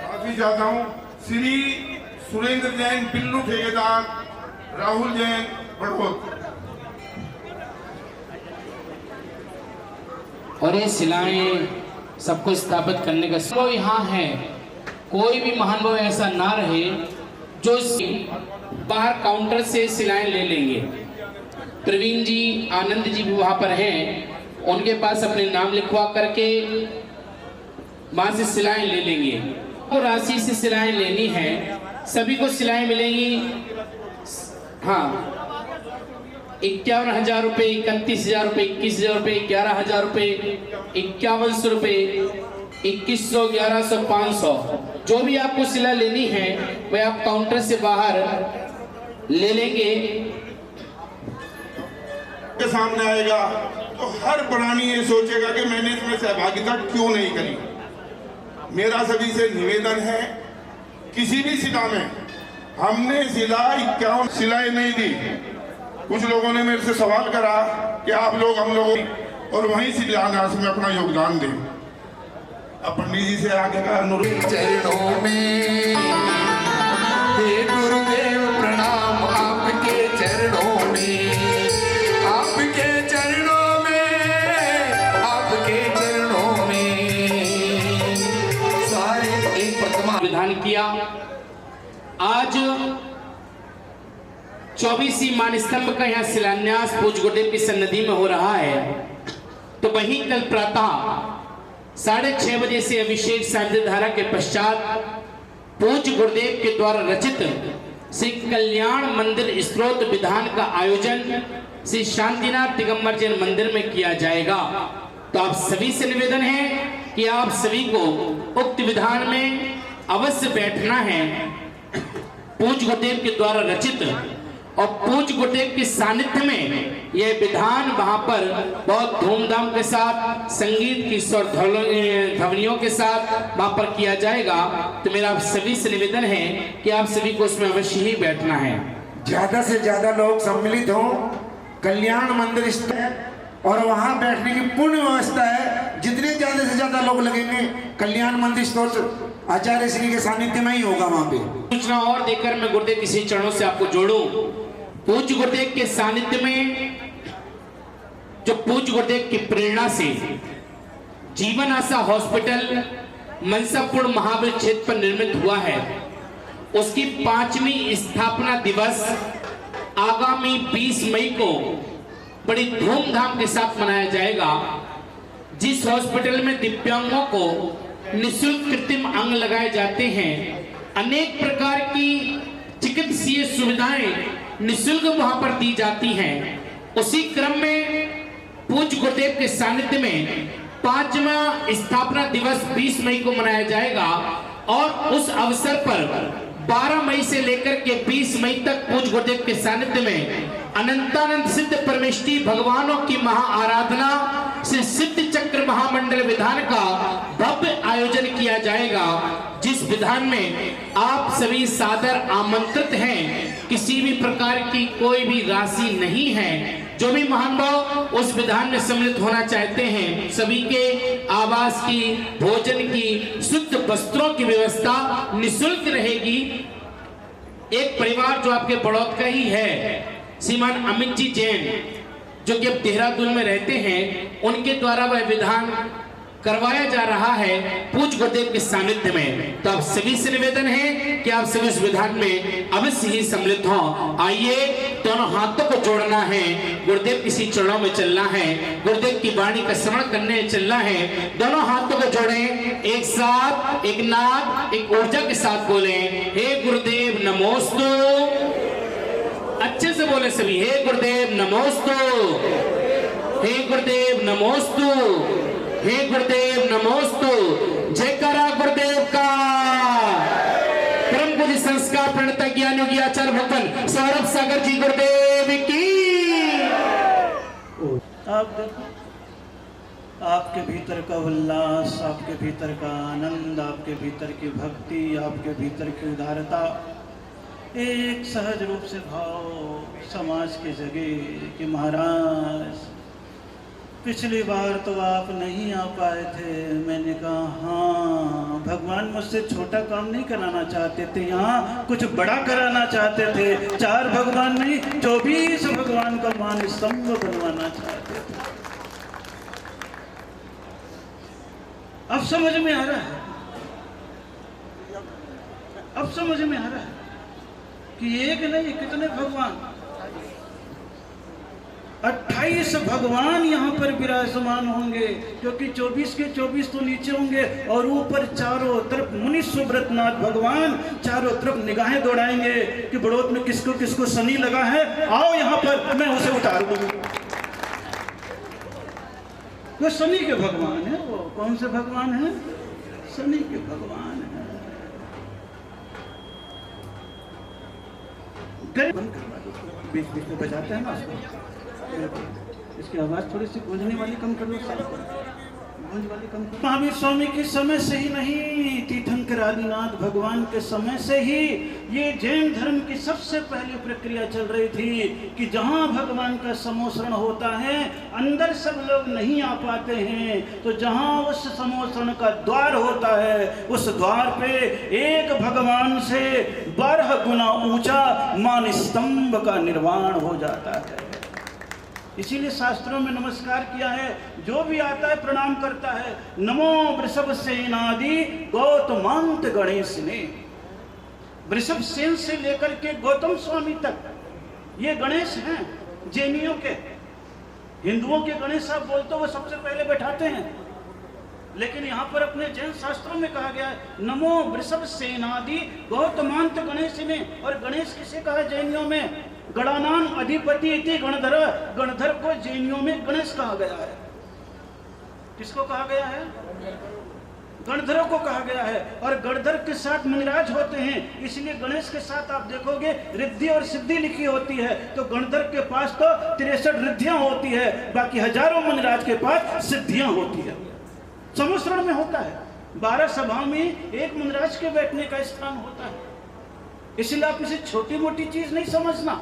माफी चाहता हूँ, श्री सुरेंद्र जैन, पिल्लू ठेकेदार, राहुल जैन, बड़ौद। और ये शिलाएं सबको स्थापित करने का वो यहाँ है। कोई भी महानुभाव ऐसा ना रहे जो बाहर काउंटर से शिलाएं ले लेंगे। प्रवीण जी, आनंद जी भी वहाँ पर हैं, उनके पास अपने नाम लिखवा करके वहाँ से शिलाएं ले लेंगे। तो राशि से शिलाएं लेनी है, सभी को शिलाएं मिलेंगी। हाँ, 51,000 रुपये, 31,000 रुपये, 21,000 रुपये, 11,000 रुपये, 5100 रुपये, 2100, 1100, 500, जो भी आपको शिला लेनी है वह आप काउंटर से बाहर ले लेंगे। के सामने आएगा तो हर प्राणी ये सोचेगा कि मैंने इसमें सहभागिता क्यों नहीं करी। मेरा सभी से निवेदन है, किसी भी शिला में हमने शिला 51 शिलाएं नहीं दी। कुछ लोगों ने मेरे से सवाल करा कि आप लोग हम लोग, और वहीं शिलान्यास में अपना योगदान दें। अब पंडित जी से आगे का अनुरोध। चरणों में हे गुरुदेव प्रणाम, आपके चरणों में, आपके चरणों में, आपके चरणों में सारे एक वर्तमान विधान किया। आज 24वीं मान स्तंभ का यहाँ शिलान्यास पूज्य गुरुदेव की सन्निधि में हो रहा है। तो वहीं कल प्रातः 6:30 बजे से अभिषेक सानिध्य धारा के पश्चात पूज्य गुरुदेव के द्वारा रचित श्री कल्याण मंदिर स्तोत्र विधान का आयोजन श्री शांतिनाथ दिगंबर जैन मंदिर में किया जाएगा। तो आप सभी से निवेदन है कि आप सभी को उक्त विधान में अवश्य बैठना है। पूज्य गुरुदेव के द्वारा रचित और पूज्य गुरुदेव के सानिध्य में यह विधान वहां पर बहुत धूमधाम के साथ संगीत की स्वर ध्वनियों के साथ वहां पर किया जाएगा। तो मेरा आप सभी से निवेदन है कि आप सभी को उसमें अवश्य ही बैठना है। ज्यादा से ज्यादा लोग सम्मिलित हो। कल्याण मंदिर स्थित और वहां बैठने की पूर्ण व्यवस्था है। जितने ज्यादा से ज्यादा लोग लगेंगे, कल्याण मंदिर स्तोत्र आचार्य श्री के सानिध्य में ही होगा। वहां पे सूचना और देकर मैं गुरुदेव के श्री चरणों से आपको जोड़ूं। पूज्य गुरुदेव के सानिध्य में जो पूज्य गुरुदेव की प्रेरणा से जीवन आशा हॉस्पिटल मनसापुर महाबल क्षेत्र पर निर्मित हुआ है, उसकी 5वीं स्थापना दिवस आगामी 20 मई को बड़ी धूमधाम के साथ मनाया जाएगा। जिस हॉस्पिटल में दिव्यांगों को निःशुल्क कृत्रिम अंग लगाए जाते हैं, अनेक प्रकार की चिकित्सीय सुविधाएं निःशुल्क वहां पर दी जाती हैं। उसी क्रम में पूज्य गुरुदेव के सानिध्य में 5वां स्थापना दिवस 20 मई को मनाया जाएगा और उस अवसर पर 12 मई से लेकर के 20 मई तक पूज्य गुरुदेव के सानिध्य में अनंतानंद सिद्ध परमेष्ठी भगवानों की महाआराधना से सिद्ध चक्र महामंडल विधान का भव्य आयोजन किया जाएगा। जिस विधान में आप सभी सादर आमंत्रित हैं। किसी भी प्रकार की कोई भी राशि नहीं है। जो भी महानुभाव उस विधान में सम्मिलित होना चाहते हैं, सभी के आवास की, भोजन की, शुद्ध वस्त्रों की व्यवस्था निःशुल्क रहेगी। एक परिवार जो आपके बड़ौद का ही है, श्रीमान अमित जी जैन, जो कि अब देहरादून में रहते हैं, उनके द्वारा वह विधान करवाया जा रहा है पूज्य गुरुदेव के सानिध्य में। तो आप सभी से निवेदन है कि आप सभी इस विधान में अवश्य ही सम्मिलित हों। आइए, दोनों हाथों को जोड़ना है, गुरुदेव किसी चरणों में चलना है, गुरुदेव की वाणी का श्रवण करने चलना है। दोनों हाथों को जोड़ें, एक साथ, एक नाद, एक ऊर्जा के साथ बोलें, हे गुरुदेव नमोस्तु। अच्छे से बोले सभी, हे गुरुदेव नमोस्तु, हे गुरुदेव नमोस्तु, हे गुरुदेव नमोस्तु। जयकारा गुरुदेव का। परम पूज्य संस्कार प्रणेता ज्ञान योगी आचार्य भगवान सौरभ सागर जी गुरुदेव की। आप देखो, आपके भीतर का उल्लास, आपके भीतर का आनंद, आपके भीतर की भक्ति, आपके भीतर की उदारता, एक सहज रूप से भाव समाज के जगह कि महाराज पिछली बार तो आप नहीं आ पाए थे। मैंने कहा हाँ, भगवान मुझसे छोटा काम नहीं कराना चाहते थे, यहाँ कुछ बड़ा कराना चाहते थे। 4 भगवान नहीं, 24 भगवान का मान स्तंभ बनवाना चाहते थे। अब समझ में आ रहा है, अब समझ में आ रहा है कि एक नहीं कितने भगवान, 28 भगवान यहाँ पर विराजमान होंगे, क्योंकि 24 के 24 तो नीचे होंगे और ऊपर चारों तरफ मुनि सुब्रतनाथ भगवान चारों तरफ निगाहें दौड़ाएंगे कि बड़ौत में किसको किसको शनि लगा है, आओ यहाँ पर मैं उसे उतार दूंगा। वो शनि के भगवान है। वो कौन से भगवान है? शनि के भगवान है। बीच बीच में बजाते हैं ना उसको, इसकी आवाज थोड़ी सी गूंजने वाली कम कर लो, गूंज वाली कम कर। महावीर स्वामी के समय से ही नहीं, तीर्थंकर आदिनाथ भगवान के समय से ही ये जैन धर्म की सबसे पहली प्रक्रिया चल रही थी कि जहाँ भगवान का समोसरण होता है, अंदर सब लोग नहीं आ पाते हैं, तो जहाँ उस समोसरण का द्वार होता है, उस द्वार पे एक भगवान से 12 गुना ऊंचा मान स्तंभ का निर्माण हो जाता है। इसीलिए शास्त्रों में नमस्कार किया है, जो भी आता है प्रणाम करता है, नमो वृषभ सेनादि गौतमांत गणेश ने। वृषभ सेन से लेकर के गौतम स्वामी तक ये गणेश हैं जैनियों के। हिंदुओं के गणेश आप बोलते वो सबसे पहले बैठाते हैं, लेकिन यहाँ पर अपने जैन शास्त्रों में कहा गया है नमो वृषभ सेनादि गौतमांत गणेश ने। और गणेश किसे कहा है जैनियों में? गणानाम अधिपति इति गणधर। गणधर को जैनियों में गणेश कहा गया है। किसको कहा गया है? गणधरों को कहा गया है। और गणधर के साथ मुनिराज होते हैं, इसलिए गणेश के साथ आप देखोगे रिद्धि और सिद्धि लिखी होती है। तो गणधर के पास तो 63 रिद्धियां होती है, बाकी हजारों मुनिराज के पास सिद्धियां होती है। समोसरण में होता है 12 सभाओं में एक मुनिराज के बैठने का स्थान होता है। इसलिए आप इसे छोटी मोटी चीज नहीं समझना।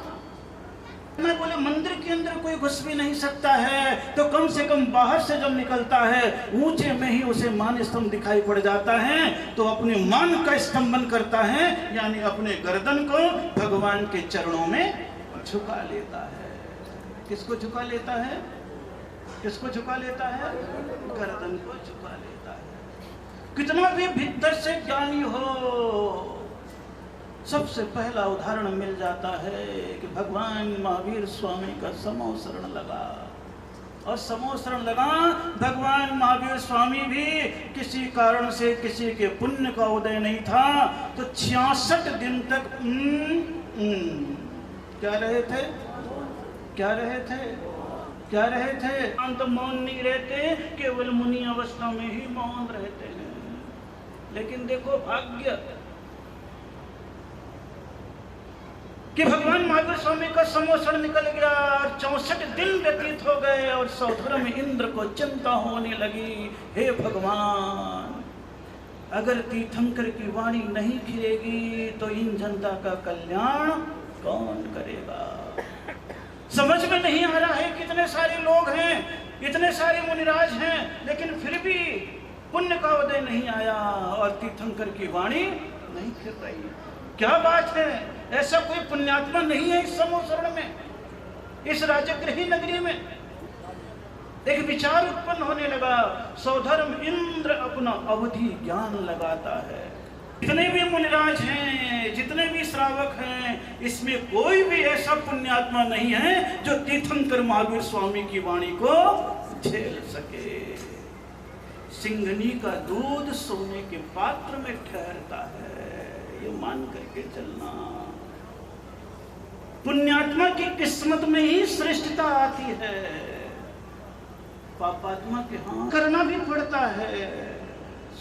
मैं बोले मंदिर के अंदर कोई घुस भी नहीं सकता है, तो कम से कम बाहर से जब निकलता है ऊंचे में ही उसे मान स्तंभ दिखाई पड़ जाता है, तो अपने मान का स्तंभन करता है, यानी अपने गर्दन को भगवान के चरणों में झुका लेता है। किसको झुका लेता है? किसको झुका लेता है? गर्दन को झुका लेता है। कितना भी भीतर से ज्ञानी हो, सबसे पहला उदाहरण मिल जाता है कि भगवान महावीर स्वामी का समोसरण लगा। और समोसरण लगा, भगवान महावीर स्वामी भी किसी कारण से किसी के पुण्य का उदय नहीं था, तो 66 दिन तक क्या रहे थे? क्या रहे थे? क्या रहे थे? अंत मौन नहीं रहते, केवल मुनि अवस्था में ही मौन रहते हैं। लेकिन देखो भाग्य कि भगवान महावीर स्वामी का समोसरण निकल गया और 64 दिन व्यतीत हो गए और सौधर में इंद्र को चिंता होने लगी, हे भगवान, अगर तीर्थंकर की वाणी नहीं खिलेगी तो इन जनता का कल्याण कौन करेगा? समझ में नहीं आ रहा है, कितने सारे लोग हैं, इतने सारे मुनिराज हैं, लेकिन फिर भी पुण्य का उदय नहीं आया और तीर्थंकर की वाणी नहीं खिल रही। क्या बात है? ऐसा कोई पुण्यात्मा नहीं है इस समोसरण में, इस राजगृही नगरी में। एक विचार उत्पन्न होने लगा, सौधर्म इंद्र अपना अवधि ज्ञान लगाता है। जितने भी मुनिराज हैं, जितने भी श्रावक हैं, इसमें कोई भी ऐसा पुण्यात्मा नहीं है जो तीर्थंकर महावीर स्वामी की वाणी को झेल सके। सिंघनी का दूध सोने के पात्र में ठहरता है, ये मान करके चलना। पुण्यात्मा की किस्मत में ही श्रेष्ठता आती है, पापात्मा के हाँ करना भी पड़ता है।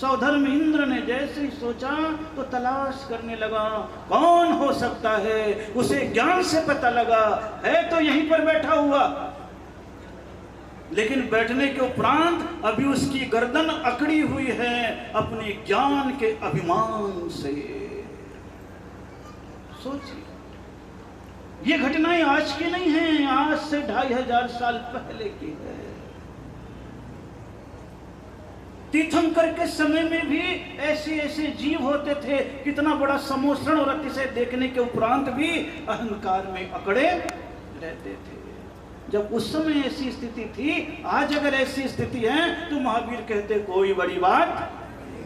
सौधर्म इंद्र ने जैसे ही सोचा तो तलाश करने लगा, कौन हो सकता है। उसे ज्ञान से पता लगा है तो यहीं पर बैठा हुआ, लेकिन बैठने के उपरांत अभी उसकी गर्दन अकड़ी हुई है अपने ज्ञान के अभिमान से। सोचिए, ये घटनाएं आज की नहीं हैं, आज से 2500 साल पहले की है। तीर्थंकर के समय में भी ऐसे ऐसे जीव होते थे, कितना बड़ा समोषण और अतिशय देखने के उपरांत भी अहंकार में अकड़े रहते थे। जब उस समय ऐसी स्थिति थी, आज अगर ऐसी स्थिति है तो महावीर कहते कोई बड़ी बात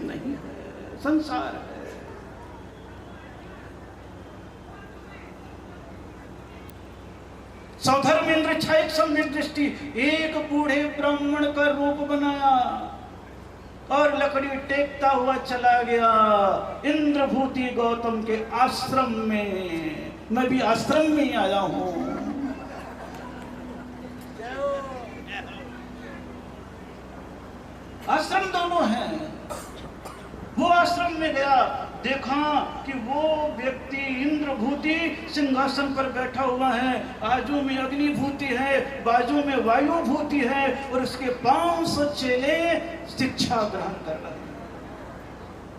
नहीं है, संसार है। सौधर्मेंद्र क्षयक सम्यक दृष्टि, एक बूढ़े ब्राह्मण का रूप बनाया और लकड़ी टेकता हुआ चला गया इंद्रभूति गौतम के आश्रम में। मैं भी आश्रम में ही आया हूं। आश्रम दोनों हैं। वो आश्रम में गया, देखा कि वो व्यक्ति इंद्रभूति सिंहासन पर बैठा हुआ है, आजू में अग्निभूति है, बाजू में वायुभूति है और उसके 500 चेले शिक्षा ग्रहण कर रहे हैं।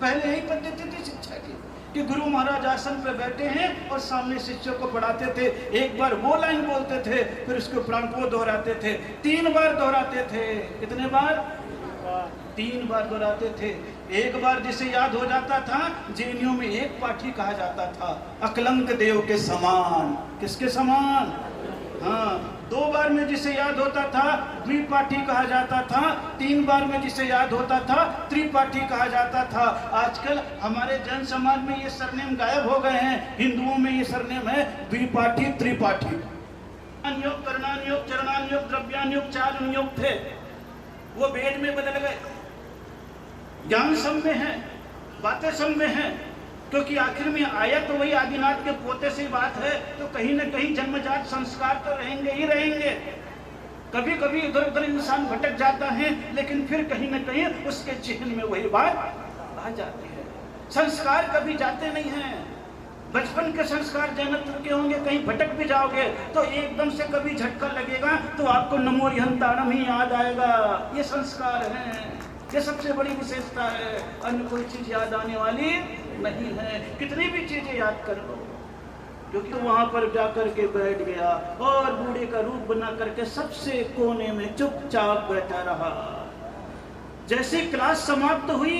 पहले यही पद्धति थी शिक्षा की कि गुरु महाराज आसन पर बैठे हैं और सामने शिष्यों को पढ़ाते थे। एक बार वो लाइन बोलते थे, फिर उसके उपरांत वो दोहराते थे, 3 बार दोहराते थे। कितने बार? 3 बार दोहराते थे। एक बार जिसे याद हो जाता था, जेनियों में एक पाठी कहा जाता था, अकलंक देव के समान। किसके समान? हाँ। 2 बार में जिसे याद होता था द्विपाठी कहा जाता था, 3 बार में जिसे याद होता था त्रिपाठी कहा जाता था। आजकल हमारे जन समाज में ये सरनेम गायब हो गए हैं। हिंदुओं में ये सरनेम है द्विपाठी त्रिपाठी। योग, करणानुयोग, चरणानुयोग, द्रव्यानुयोग 4 नियोग थे, वो वेद में बदल गए। ज्ञान सब में है, बातें सब में है, क्योंकि आखिर में आया तो वही आदिनाथ के पोते से बात है, तो कहीं न कहीं जन्मजात संस्कार तो रहेंगे ही रहेंगे। कभी कभी इधर उधर इंसान भटक जाता है, लेकिन फिर कहीं न कहीं उसके चिह्न में वही बात आ जाती है। संस्कार कभी जाते नहीं हैं। बचपन के संस्कार जैनत्व के होंगे, कहीं भटक भी जाओगे तो एकदम से कभी झटका लगेगा तो आपको नमो रिहंतारम ही याद आएगा। ये संस्कार हैं, ये सबसे बड़ी विशेषता है। अन्य कोई चीज याद आने वाली नहीं है। कितनी भी चीजें याद कर लो, क्योंकि तो वहां पर जाकर के बैठ गया और बूढ़े का रूप बना करके सबसे कोने में चुपचाप बैठा रहा। जैसे क्लास समाप्त हुई,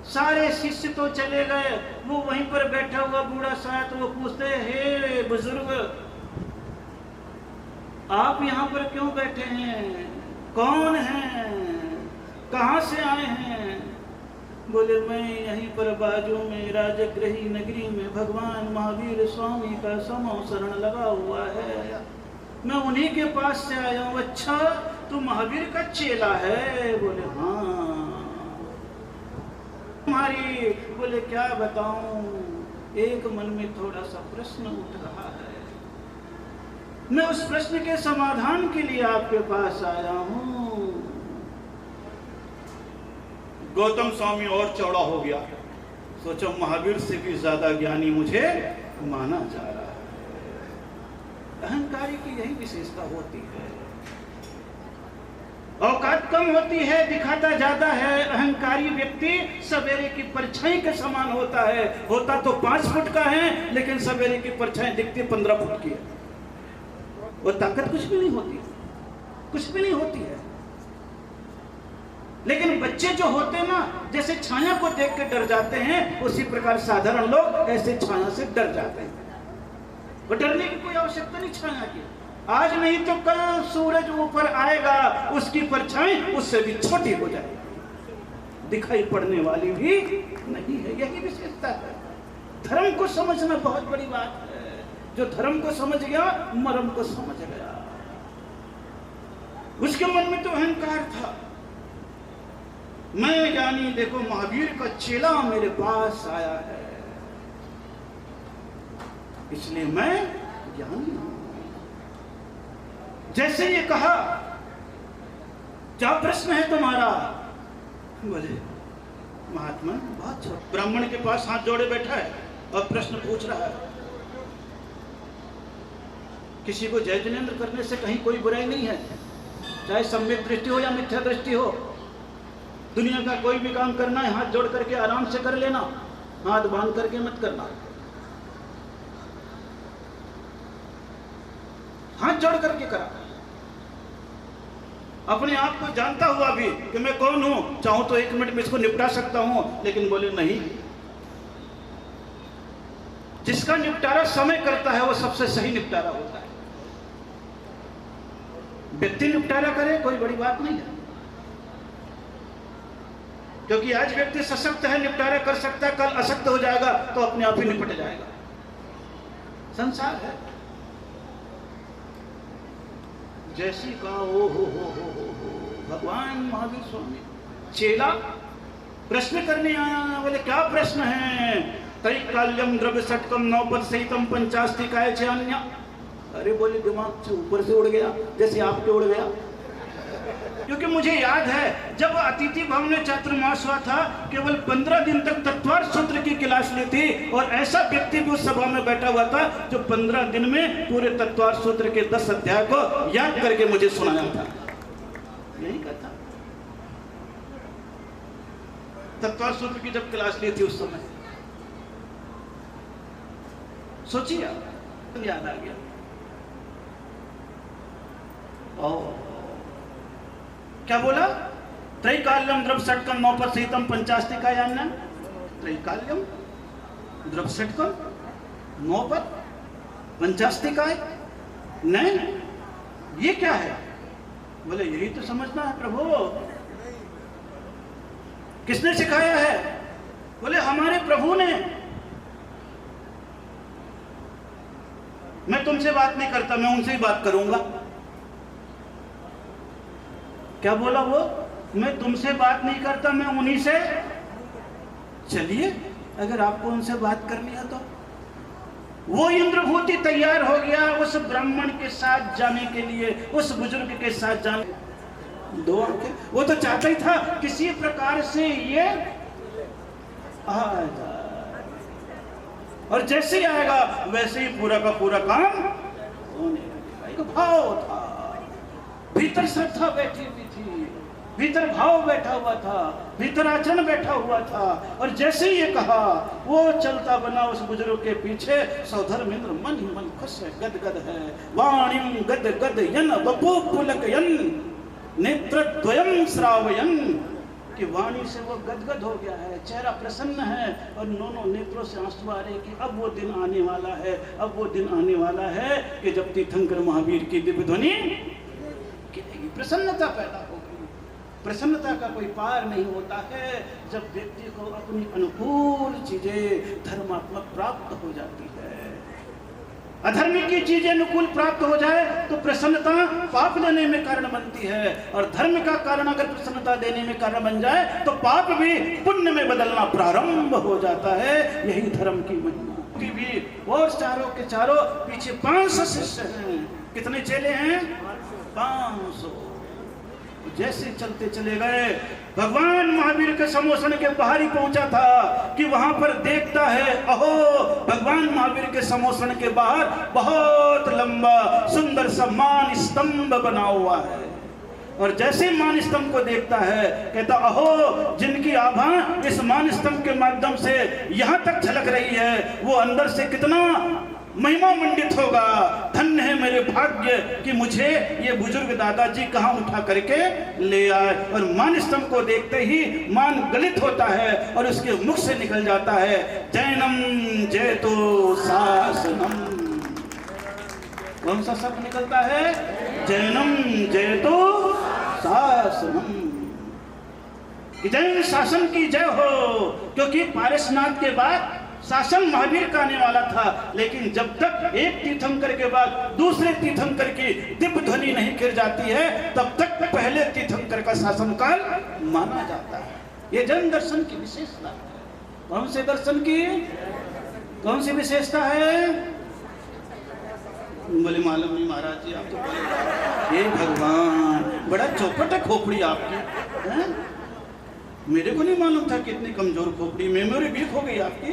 सारे शिष्य तो चले गए, वो वहीं पर बैठा हुआ बूढ़ा सा, तो वो पूछते, हे बुजुर्ग, आप यहाँ पर क्यों बैठे हैं? कौन हैं? कहाँ से आए हैं? बोले, मैं यहीं पर बाजू में राजगृही नगरी में भगवान महावीर स्वामी का समोसरण लगा हुआ है, मैं उन्हीं के पास से आया हूँ। अच्छा, तू महावीर का चेला है? बोले, हाँ। तुम्हारी? बोले, क्या बताऊं, एक मन में थोड़ा सा प्रश्न उठ रहा है, मैं उस प्रश्न के समाधान के लिए आपके पास आया हूं। गौतम स्वामी और चौड़ा हो गया, सोचो महावीर से भी ज्यादा ज्ञानी मुझे माना जा रहा है। अहंकारी की यही विशेषता होती है, औकात कम होती है, दिखाता ज्यादा है। अहंकारी व्यक्ति सवेरे की परछाई के समान होता है। होता तो 5 फुट का है, लेकिन सवेरे की परछाई दिखती 15 फुट की है। वो ताकत कुछ भी नहीं होती, कुछ भी नहीं होती है। लेकिन बच्चे जो होते ना, जैसे छाया को देख के डर जाते हैं, उसी प्रकार साधारण लोग ऐसे छाया से डर जाते हैं। वो डरने की कोई आवश्यकता नहीं छाया की। आज नहीं तो कल सूरज ऊपर आएगा, उसकी परछाई उससे भी छोटी हो जाएगी, दिखाई पड़ने वाली भी नहीं है। यही विशेषता है। धर्म को समझना बहुत बड़ी बात है। जो धर्म को समझ गया मर्म को समझ गया। उसके मन में तो अहंकार था, मैं यानी देखो महावीर का चेला मेरे पास आया है, इसलिए मैं ज्ञानी हूं। जैसे ये कहा, क्या प्रश्न है तुम्हारा? बोले महात्मा बहुत छोटा। ब्राह्मण के पास हाथ जोड़े बैठा है और प्रश्न पूछ रहा है। किसी को जय जिनेंद्र करने से कहीं कोई बुराई नहीं है, चाहे सम्यक दृष्टि हो या मिथ्या दृष्टि हो। दुनिया का कोई भी काम करना है हाथ जोड़ करके आराम से कर लेना, हाथ बांध करके मत करना। हाथ जोड़ करके करा। अपने आप को जानता हुआ भी कि मैं कौन हूं, चाहूं तो 1 मिनट में इसको निपटा सकता हूं, लेकिन बोले नहीं, जिसका निपटारा समय करता है वो सबसे सही निपटारा होता है। व्यक्ति निपटारा करे कोई बड़ी बात नहीं है, क्योंकि आज व्यक्ति सशक्त है, निपटारा कर सकता है, कल अशक्त हो जाएगा तो अपने आप ही निपट जाएगा। संसार है। जैसी का ओ हो भगवान महावीर स्वामी चेला प्रश्न करने आया। बोले क्या प्रश्न है? त्रैकाल्यम द्रव्य षटकम नवपद सहितम पंचास्तिकाय च अन्य। अरे बोले दिमाग से ऊपर से उड़ गया, जैसे आपके उड़ गया। क्योंकि मुझे याद है जब अतिथि भवन में चातुर्मास हुआ था, केवल 15 दिन तक तत्वार्थ सूत्र की क्लास ली थी, और ऐसा व्यक्ति भी उस सभा में बैठा हुआ था जो 15 दिन में पूरे तत्वार्थ सूत्र के 10 अध्याय को याद करके मुझे सुनाया था। यही कथा तत्वार्थ सूत्र की जब क्लास ली थी उस समय, सोचिए आप, याद आ गया। क्या बोला? त्रैकाल्यम द्रव्य षटकम नवपद सहितम पंचास्तिकाय अन्य। त्रैकाल्यम द्रव्य षटकम नवपद पंचास्तिकाय, नहीं ये क्या है? बोले यही तो समझना है प्रभु। किसने सिखाया है? बोले हमारे प्रभु ने। मैं तुमसे बात नहीं करता, मैं उनसे ही बात करूंगा। क्या बोला वो? मैं तुमसे बात नहीं करता, मैं उन्हीं से। चलिए, अगर आपको उनसे बात करनी है तो वो इंद्रभूति तैयार हो गया उस ब्राह्मण के साथ जाने के लिए, उस बुजुर्ग के साथ जाने। 2 आंखें, वो तो चाहता ही था किसी प्रकार से ये आ जाए, और जैसे ही आएगा वैसे ही पूरा का पूरा काम होने लगेगा। भाव था, भीतर श्रद्धा बैठी हुई थी, भीतर भाव बैठा हुआ था, भीतर आचरण बैठा हुआ था। और जैसे ही ये कहा, वो चलता बना उस बुजुर्ग के पीछे। सौधर्मेंद्र मन ही मन खुश है, गदगद है। वाणिम गद गद यन बपू पुलक यन नेत्रद्वयम श्रावयन, कि वाणी से वो गदगद हो गया है, चेहरा प्रसन्न है, और दोनों नेत्रों से आंसू आ रहे कि अब वो दिन आने वाला है, अब वो दिन आने वाला है कि जब तीर्थंकर महावीर की दिव्य ध्वनि गिरेगी। प्रसन्नता पैदा होगी। प्रसन्नता का कोई पार नहीं होता है जब व्यक्ति को अपनी अनुकूल चीजें धर्मात्मक प्राप्त हो जाती है। अधर्मी की चीजें अनुकूल प्राप्त हो जाए तो प्रसन्नता पाप देने में कारण बनती है, और धर्म का कारण अगर प्रसन्नता देने में कारण बन जाए तो पाप भी पुण्य में बदलना प्रारंभ हो जाता है। यही धर्म की महिमा भी। और चारों के चारों पीछे 500 शिष्य हैं। कितने चेले हैं? 500। जैसे चलते चले गए, भगवान महावीर के समोसन के बाहर ही पहुंचा था कि वहां पर देखता है, अहो भगवान महावीर के समोसन के बाहर बहुत लंबा सुंदर सा मान स्तंभ बना हुआ है। और जैसे मान स्तंभ को देखता है, कहता अहो जिनकी आभा इस मान स्तंभ के माध्यम से यहां तक झलक रही है, वो अंदर से कितना महिमा मंडित होगा। धन्य है मेरे भाग्य कि मुझे ये बुजुर्ग दादाजी कहाँ उठा करके ले आए। और मान स्तंभ को देखते ही मान गलित होता है और उसके मुख से निकल जाता है, जैनम जयतो शासनम। कौन सा शब्द निकलता है? जैनम जयतो शासनम, कि जैन शासन की जय हो। क्योंकि पारसनाथ के बाद शासन महावीर का आने वाला था, लेकिन जब तक एक तीर्थंकर के बाद दूसरे तीर्थंकर की दिव्य ध्वनि नहीं गिर जाती है, तब तक पहले तीर्थंकर का शासनकाल माना जाता है। ये जैन दर्शन की विशेषता है। कौन से दर्शन की कौन सी विशेषता है? बोले मालूम नहीं महाराज जी, आप तो बोले ये भगवान बड़ा चौपट है खोपड़ी आपकी है? मेरे को नहीं मालूम था कि इतनी कमजोर खोपड़ी, मेमोरी वीक हो गई आपकी।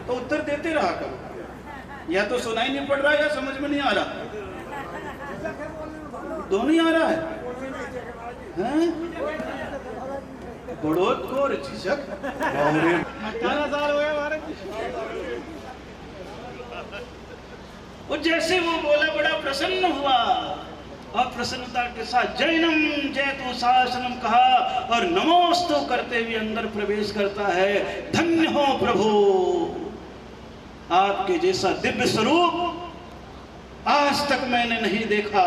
तो उत्तर देते रहा करो, या तो सुनाई नहीं पड़ रहा या समझ में नहीं आ रहा, दोनों ही आ रहा है? बड़ोत को झिझक 18 साल हो गए हमारे। वो जैसे वो बोला बड़ा प्रसन्न हुआ और प्रसन्नता के साथ जैनम जयतु शासनम कहा और नमोस्तु करते हुए अंदर प्रवेश करता है। धन्य हो प्रभु, आपके जैसा दिव्य स्वरूप आज तक मैंने नहीं देखा।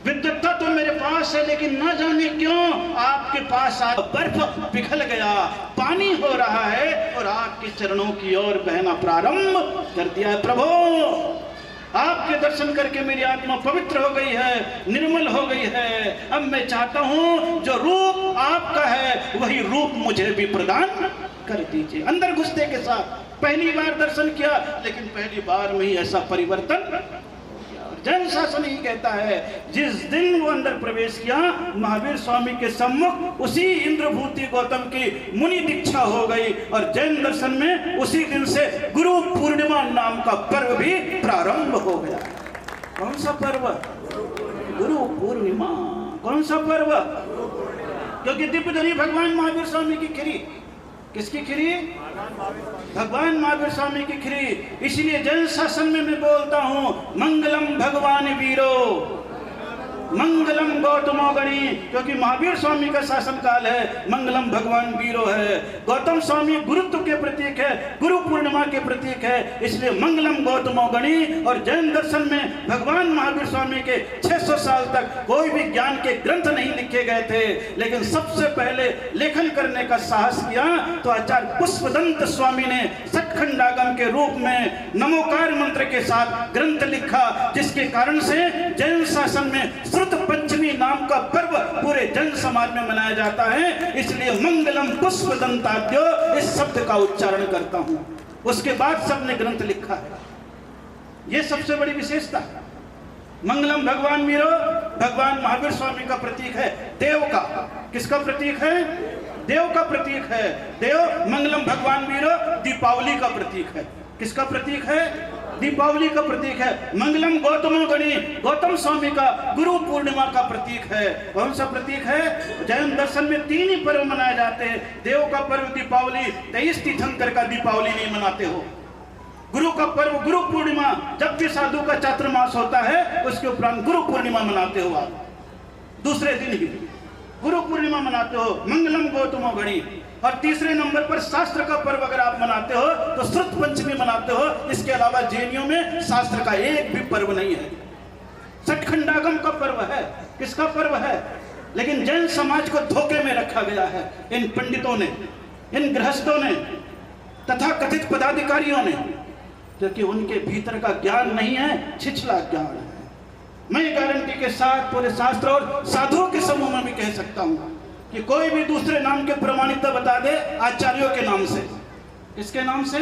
विद्वत्ता तो मेरे पास है, लेकिन न जाने क्यों आपके पास बर्फ पिघल गया, पानी हो रहा है और आपके चरणों की ओर बहना प्रारंभ कर दिया है। प्रभु, आपके दर्शन करके मेरी आत्मा पवित्र हो गई है, निर्मल हो गई है। अब मैं चाहता हूं जो रूप आपका है वही रूप मुझे भी प्रदान कर दीजिए। अंदर घुसते के साथ पहली बार दर्शन किया, लेकिन पहली बार में ही ऐसा परिवर्तन। जैन शासन ही कहता है, जिस दिन वो अंदर प्रवेश किया महावीर स्वामी के सम्मुख उसी इंद्रभूति गौतम की मुनि दीक्षा हो गई और जैन दर्शन में उसी दिन से गुरु पूर्णिमा नाम का पर्व भी प्रारंभ हो गया। कौन सा पर्व? गुरु पूर्णिमा। कौन सा पर्व? क्योंकि दिव्यधरी भगवान महावीर स्वामी की खिरी। किसकी खिरी? भगवान महावीर स्वामी की खिरी। इसलिए जैन शासन में मैं बोलता हूं, मंगलम भगवान वीरो, मंगलम गौतमो गणी, क्योंकि महावीर स्वामी का शासन काल है, मंगलम भगवान वीरो है। गौतम स्वामी गुरुत्व के प्रतीक है, गुरु पूर्णिमा के प्रतीक है, इसलिए मंगलम गौतमो गणी। और जैन दर्शन में भगवान महावीर स्वामी के 600 साल तक कोई भी ज्ञान के ग्रंथ नहीं लिखे गए थे, लेकिन सबसे पहले लेखन करने का साहस किया तो आचार्य पुष्पदंत स्वामी ने सतखंडागम के रूप में नमोकार मंत्र के साथ ग्रंथ लिखा, जिसके कारण से जैन शासन में श्रुत पंचमी नाम का पर्व पूरे जैन समाज में मनाया जाता है। इसलिए मंगलम पुष्पदंताद्यो इस शब्द का उच्चारण करता हूं। उसके बाद सबने ग्रंथ लिखा है। यह सबसे बड़ी विशेषता है। मंगलम भगवान वीरो भगवान महावीर स्वामी का प्रतीक है, देव का। किसका प्रतीक है? देव का प्रतीक है। देव मंगलम भगवान वीरो दीपावली का प्रतीक है। किसका प्रतीक है? दीपावली का प्रतीक है। मंगलम गौतमो गणी गौतम स्वामी का गुरु पूर्णिमा का प्रतीक है। कौन सा प्रतीक है? जैन दर्शन में 3 ही पर्व मनाए जाते हैं। देव का पर्व दीपावली, 23 तीर्थंकर का दीपावली नहीं मनाते हो। गुरु का पर्व गुरु पूर्णिमा, जब भी साधु का चातुर्मास होता है उसके उपरांत गुरु पूर्णिमा मनाते हो आप, दूसरे दिन ही गुरु पूर्णिमा मनाते हो, मंगलम गौतमो गणी। और तीसरे नंबर पर शास्त्र का पर्व अगर आप मनाते हो तो श्रुत पंचमी मनाते हो। इसके अलावा जैनियों में शास्त्र का एक भी पर्व नहीं है। सतखंडागम का पर्व है। किसका पर्व है? लेकिन जैन समाज को धोखे में रखा गया है इन पंडितों ने, इन गृहस्थों ने तथा कथित पदाधिकारियों ने, क्योंकि उनके भीतर का ज्ञान नहीं है, छिछला ज्ञान है। मैं गारंटी के साथ पूरे शास्त्र और साधुओं के समूह में भी कह सकता हूं कि कोई भी दूसरे नाम के प्रमाणिकता बता दे आचार्यों के नाम से। किसके नाम से?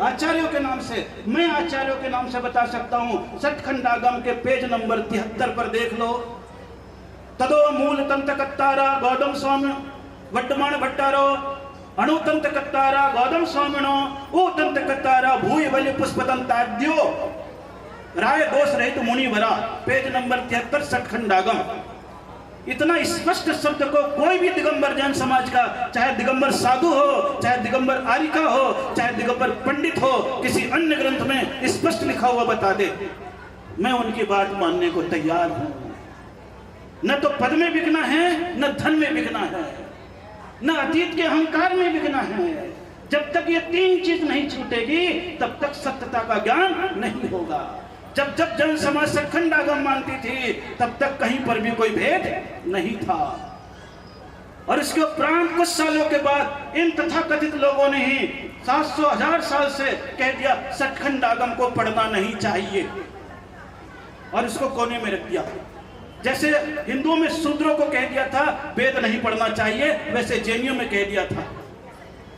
आचार्यों के नाम से। मैं आचार्यों के नाम से बता सकता हूं। सतखंडागम के पेज नंबर 73 पर देख लो। तदो मूल तंत्र कत्तारा गौतम स्वामी वड्डमाण भट्टारो अणुतंत्र कत्तारा गौतम स्वामिनो ऊ तंत्र कत्तारा भूय बलि पुष्पदंताद्यो राय दोष रहित मुनिवरा, पेज नंबर 73 सतखंडागम। इतना स्पष्ट शब्द को कोई भी दिगंबर जैन समाज का, चाहे दिगंबर साधु हो, चाहे दिगंबर आरिका हो, चाहे दिगंबर पंडित हो, किसी अन्य ग्रंथ में स्पष्ट लिखा हुआ बता दे, मैं उनकी बात मानने को तैयार हूं। न तो पद में बिकना है, न धन में बिकना है, न अतीत के अहंकार में बिकना है। जब तक ये 3 चीज नहीं छूटेगी तब तक सत्यता का ज्ञान नहीं होगा। जब जब जन समाज सचखंड आगम मानती थी तब तक कहीं पर भी कोई भेद नहीं था। और इसके उपरांत कुछ सालों के बाद इन तथाकथित लोगों ने ही 700,000 साल से कह दिया सचखंड आगम को पढ़ना नहीं चाहिए और इसको कोने में रख दिया। जैसे हिंदुओं में शूद्रों को कह दिया था वेद नहीं पढ़ना चाहिए, वैसे जैनियों में कह दिया था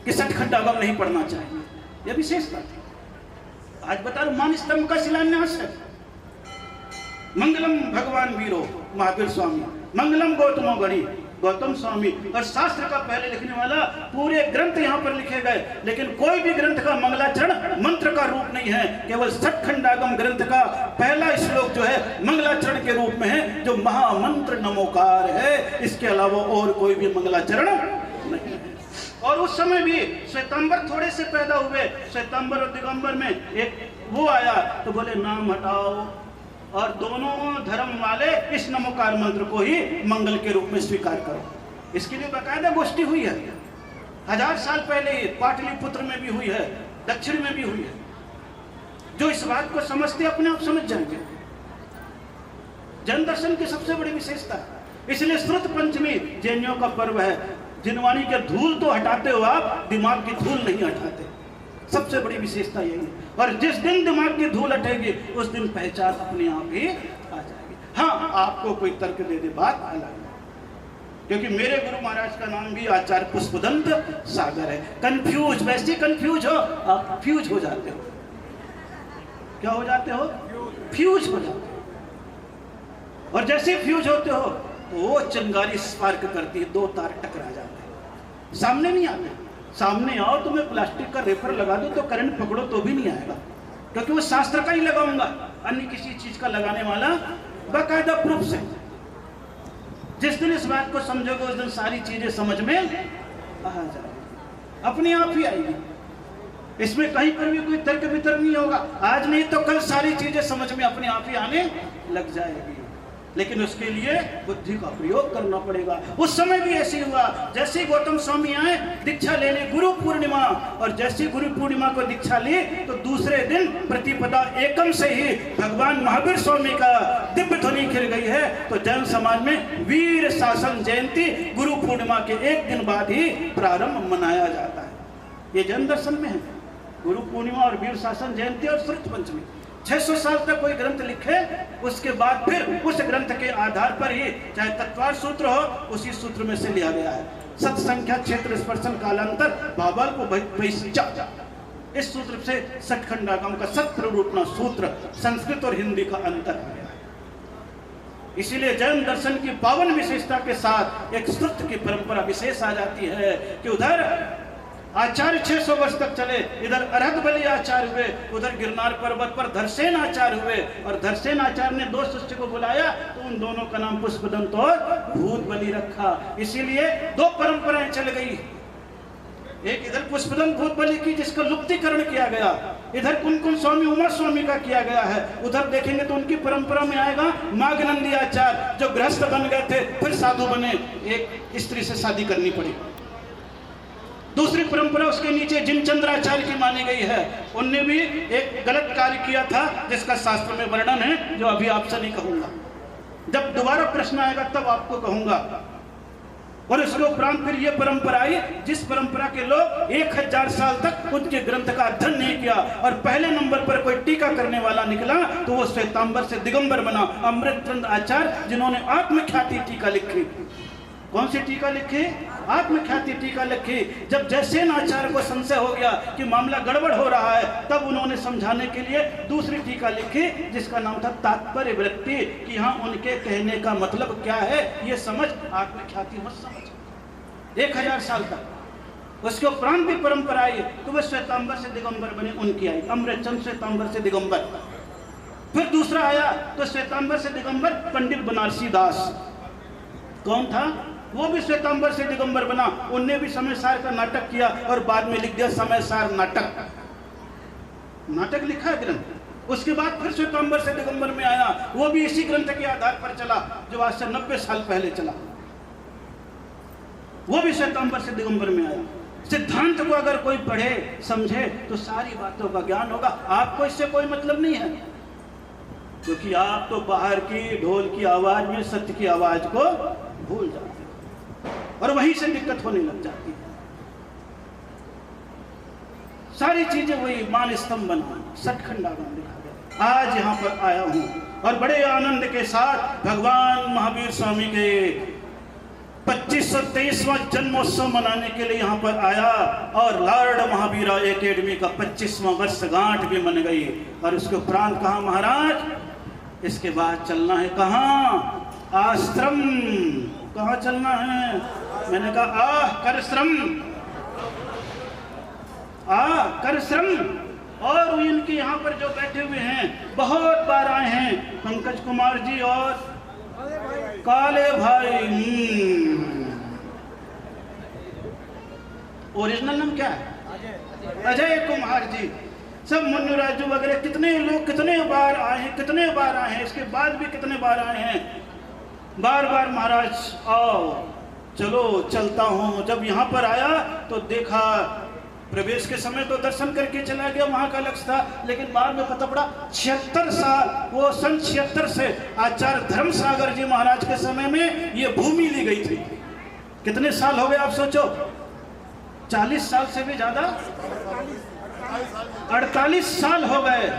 कि सचखंड आगम नहीं पढ़ना चाहिए। यह विशेषता थी। आज बता रहा हूं, मान स्तंभ का शिलान्यास है। मंगलम भगवान वीरो महावीर स्वामी, मंगलम गौतमो गणी गौतम स्वामी। और शास्त्र का पहले लिखने वाला पूरे ग्रंथ यहाँ पर लिखे गए, लेकिन कोई भी ग्रंथ का मंगलाचरण मंत्र का रूप नहीं है। केवल सचखंडागम ग्रंथ का पहला श्लोक जो है मंगलाचरण के रूप में है, जो महामंत्र नमोकार है। इसके अलावा और कोई भी मंगलाचरण नहीं है। और उस समय भी श्वेतांबर थोड़े से पैदा हुए। श्वेतांबर और दिगंबर में एक वो आया तो बोले नाम हटाओ, और दोनों धर्म वाले इस नमोकार मंत्र को ही मंगल के रूप में स्वीकार करो। इसके लिए बाकायदा गोष्ठी हुई है। 1000 साल पहले पाटलिपुत्र में भी हुई है, दक्षिण में भी हुई है। जो इस बात को समझते अपने आप समझ जाएंगे। जैन दर्शन की सबसे बड़ी विशेषता है। इसलिए श्रुत पंचमी जैनियों का पर्व है। जिनवाणी के धूल तो हटाते हो आप, दिमाग की धूल नहीं हटाते। सबसे बड़ी विशेषता यही है। और जिस दिन दिमाग की धूल हटेगी उस दिन पहचान अपने आप ही आ जाएगी। हाँ, आपको कोई तर्क दे दे बात अलग है, क्योंकि मेरे गुरु महाराज का नाम भी आचार्य पुष्पदंत सागर है। कंफ्यूज, वैसे कंफ्यूज हो आप फ्यूज हो जाते हो। क्या हो जाते हो? फ्यूज हो जाते हो। और जैसे फ्यूज होते हो तो वो चिंगारी स्पार्क करती है, 2 तार टकरा जाते हैं, सामने नहीं आते। सामने आओ तो मैं प्लास्टिक का रेफर लगा दूं तो करंट पकड़ो तो भी नहीं आएगा, क्योंकि वो शास्त्र का ही लगाऊंगा, अन्य किसी चीज का लगाने वाला बाकायदा प्रूफ से। जिस दिन इस बात को समझोगे उस दिन सारी चीजें समझ में आ जाएगी, अपने आप ही आएगी। इसमें कहीं पर भी कोई तर्क वितर्क नहीं होगा। आज नहीं तो कल सारी चीजें समझ में अपने आप ही आने लग जाएगी, लेकिन उसके लिए बुद्धि का प्रयोग करना पड़ेगा। उस समय भी ऐसे हुआ। जैसे गौतम स्वामी आए दीक्षा लेने गुरु पूर्णिमा, और जैसे गुरु पूर्णिमा को दीक्षा ली तो दूसरे दिन प्रतिपदा एकम से ही भगवान महावीर स्वामी का दिव्य ध्वनि खिल गई है। तो जैन समाज में वीर शासन जयंती गुरु पूर्णिमा के एक दिन बाद ही प्रारंभ मनाया जाता है। ये जैन दर्शन में है, गुरु पूर्णिमा और वीर शासन जयंती और श्रुत पंचमी। 600 साल तक कोई ग्रंथ लिखे, उसके बाद फिर उस ग्रंथ के आधार पर ही चाहे तत्वार सूत्र हो उसी सूत्र में से लिया गया है। सत संख्या क्षेत्र स्पर्शन कालांतर भावाल को बहिष्चा, इस सूत्र से सचखंडागम का सत प्ररूपना सूत्र संस्कृत और हिंदी का अंतर है। इसीलिए जैन दर्शन की पावन विशेषता के साथ एक श्रुत की परंपरा विशेष आ जाती है कि उधर आचार्य 600 वर्ष तक चले, इधर अरहत बलि आचार्य हुए, उधर गिरनार पर्वत पर धरसेन आचार्य हुए। और धरसेन आचार्य ने 2 शिष्य को बुलाया तो उन दोनों का नाम पुष्पदंत और भूत बलि रखा। इसीलिए 2 परंपराएं चल गई। एक इधर पुष्पदंत भूत बलि की जिसका लुप्तीकरण किया गया, इधर कुमकुम स्वामी उमा स्वामी का किया गया है। उधर देखेंगे तो उनकी परंपरा में आएगा माघनंदी आचार्य, जो गृहस्थ बन गए थे फिर साधु बने, एक स्त्री से शादी करनी पड़ी। दूसरी परंपरा उसके नीचे जिनचंद्राचार्य की मानी गई है। उनने भी एक गलत कार्य किया था जिसका शास्त्र में वर्णन है, जो अभी आपसे नहीं कहूंगा। जब दोबारा प्रश्न आएगा तब आपको कहूंगा। और इसके उपरांत फिर यह परंपरा आई जिस परंपरा के लोग 1000 साल तक उनके ग्रंथ का अध्ययन नहीं किया और पहले नंबर पर कोई टीका करने वाला निकला तो वो श्वेतांबर से दिगंबर बना। अमृतचंद आचार्य जिन्होंने आत्मख्याति टीका लिखी। कौन सी टीका लिखी? आत्मख्याति टीका लिखी। जब जयसेन आचार्य को संशय हो गया कि मामला गड़बड़ हो रहा है, तब उन्होंने समझाने के लिए दूसरी टीका लिखी जिसका नाम था तात्पर्य वृत्ति, कि हाँ उनके कहने का मतलब क्या है ये समझ, आत्मख्याति मत समझ। 1000 साल तक उसके उपरांत भी परंपरा आई तो वह श्वेतांबर से दिगंबर बने, उनकी आई। अमृतचंद श्वेतांबर से दिगंबर। फिर दूसरा आया तो श्वेतांबर से दिगंबर पंडित बनारसी दास। कौन था? वो भी श्वेतांबर से दिगंबर बना। उनने भी समय सार का नाटक किया और बाद में लिख दिया समय सार नाटक। नाटक लिखा है ग्रंथ। उसके बाद फिर श्वेतांबर से दिगंबर में आया, वो भी इसी ग्रंथ के आधार पर चला जो आज से 90 साल पहले चला। वो भी श्वेतांबर से दिगंबर में आया। सिद्धांत को अगर कोई पढ़े समझे तो सारी बातों का ज्ञान होगा। आपको इससे कोई मतलब नहीं है। क्योंकि आप तो बाहर की ढोल की आवाज में सत्य की आवाज को भूल जाते हैं और वहीं से दिक्कत होने लग जाती है। सारी चीजें वही मान स्तंभ बना, सटखंडा बन दिखा गया। आज यहाँ पर आया हूँ और बड़े आनंद के साथ भगवान महावीर स्वामी के 2523वां जन्मोत्सव मनाने के लिए यहाँ पर आया और लॉर्ड महावीरा एकेडमी का 25वां वर्षगांठ भी मन गई। और उसके उपरांत कहा महाराज इसके बाद चलना है कहाँ? आश्रम। कहाँ चलना है? मैंने कहा कर श्रम, कर श्रम। और इनके यहाँ पर जो बैठे हुए हैं बहुत बार आए हैं, पंकज कुमार जी और काले भाई। ओरिजिनल नाम क्या है? अजय कुमार जी। सब मन्नू राजू वगैरह कितने लोग कितने बार आए हैं, इसके बाद भी कितने बार आए हैं। बार बार महाराज आओ, चलो चलता हूँ। जब यहाँ पर आया तो देखा, प्रवेश के समय तो दर्शन करके चला गया, वहां का लक्ष्य था। लेकिन बाद में पता पड़ा 76 साल, वो सन 76 से आचार्य धर्म सागर जी महाराज के समय में ये भूमि ली गई थी। कितने साल हो गए आप सोचो? 40 साल से भी ज्यादा, 48 साल हो गए।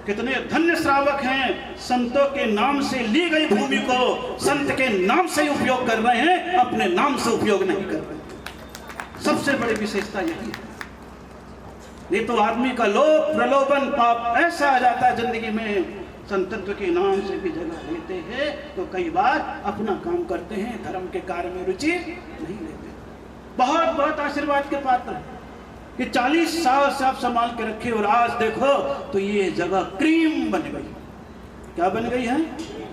कितने धन्य श्रावक हैं, संतों के नाम से ली गई भूमि को संत के नाम से उपयोग कर रहे हैं, अपने नाम से उपयोग नहीं कर रहे। सबसे बड़ी विशेषता यही है। नहीं तो आदमी का लोभ प्रलोभन पाप ऐसा आ जाता है जिंदगी में, संतत्व के नाम से भी जगह लेते हैं तो कई बार अपना काम करते हैं, धर्म के कार्य में रुचि नहीं लेते। बहुत बहुत आशीर्वाद के पात्र कि 40 साल से आप संभाल के रखे और आज देखो तो ये जगह क्रीम बन गई। क्या बन गई है?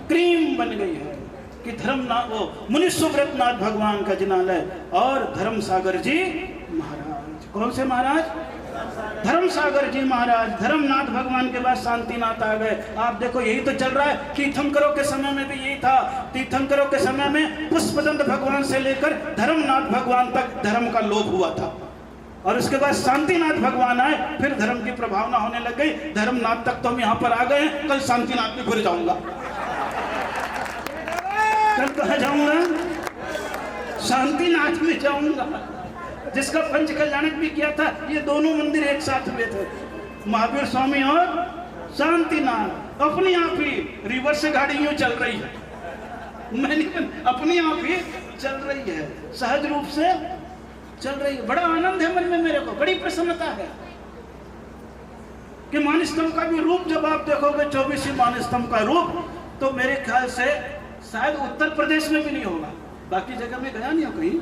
क्रीम बन गई है कि धर्मनाथ, वो मुनि सुब्रत नाथ भगवान का जिनालय और धर्म सागर जी महाराज। कौन से महाराज? धर्म सागर जी महाराज। धर्मनाथ भगवान के बाद शांतिनाथ आ गए। आप देखो यही तो चल रहा है। तीर्थंकरों के समय में भी यही था। तीर्थंकरों के समय में पुष्पदंत भगवान से लेकर धर्मनाथ भगवान तक धर्म का लोप हुआ था और उसके बाद शांतिनाथ भगवान आए, फिर धर्म की प्रभावना होने लग गई। धर्मनाथ तक तो हम यहाँ पर आ गए हैं, कल शांतिनाथ में फिर जाऊंगा। कल कहाँ जाऊंगा? शांतिनाथ में जाऊंगा, जिसका पंच कल्याणक भी किया था। ये दोनों मंदिर एक साथ हुए थे, महावीर स्वामी और शांतिनाथ। अपनी आप ही रिवर्स गाड़ी यूं चल रही है, मैंने अपनी आप ही चल रही है, सहज रूप से चल रही है। बड़ा आनंद है मन में, मेरे को बड़ी प्रसन्नता है कि मानस्तंभ का भी रूप जब आप देखोगे, 24 मानस्तंभ का रूप, तो मेरे ख्याल से शायद उत्तर प्रदेश में भी नहीं होगा, बाकी जगह में गया नहीं हो कहीं,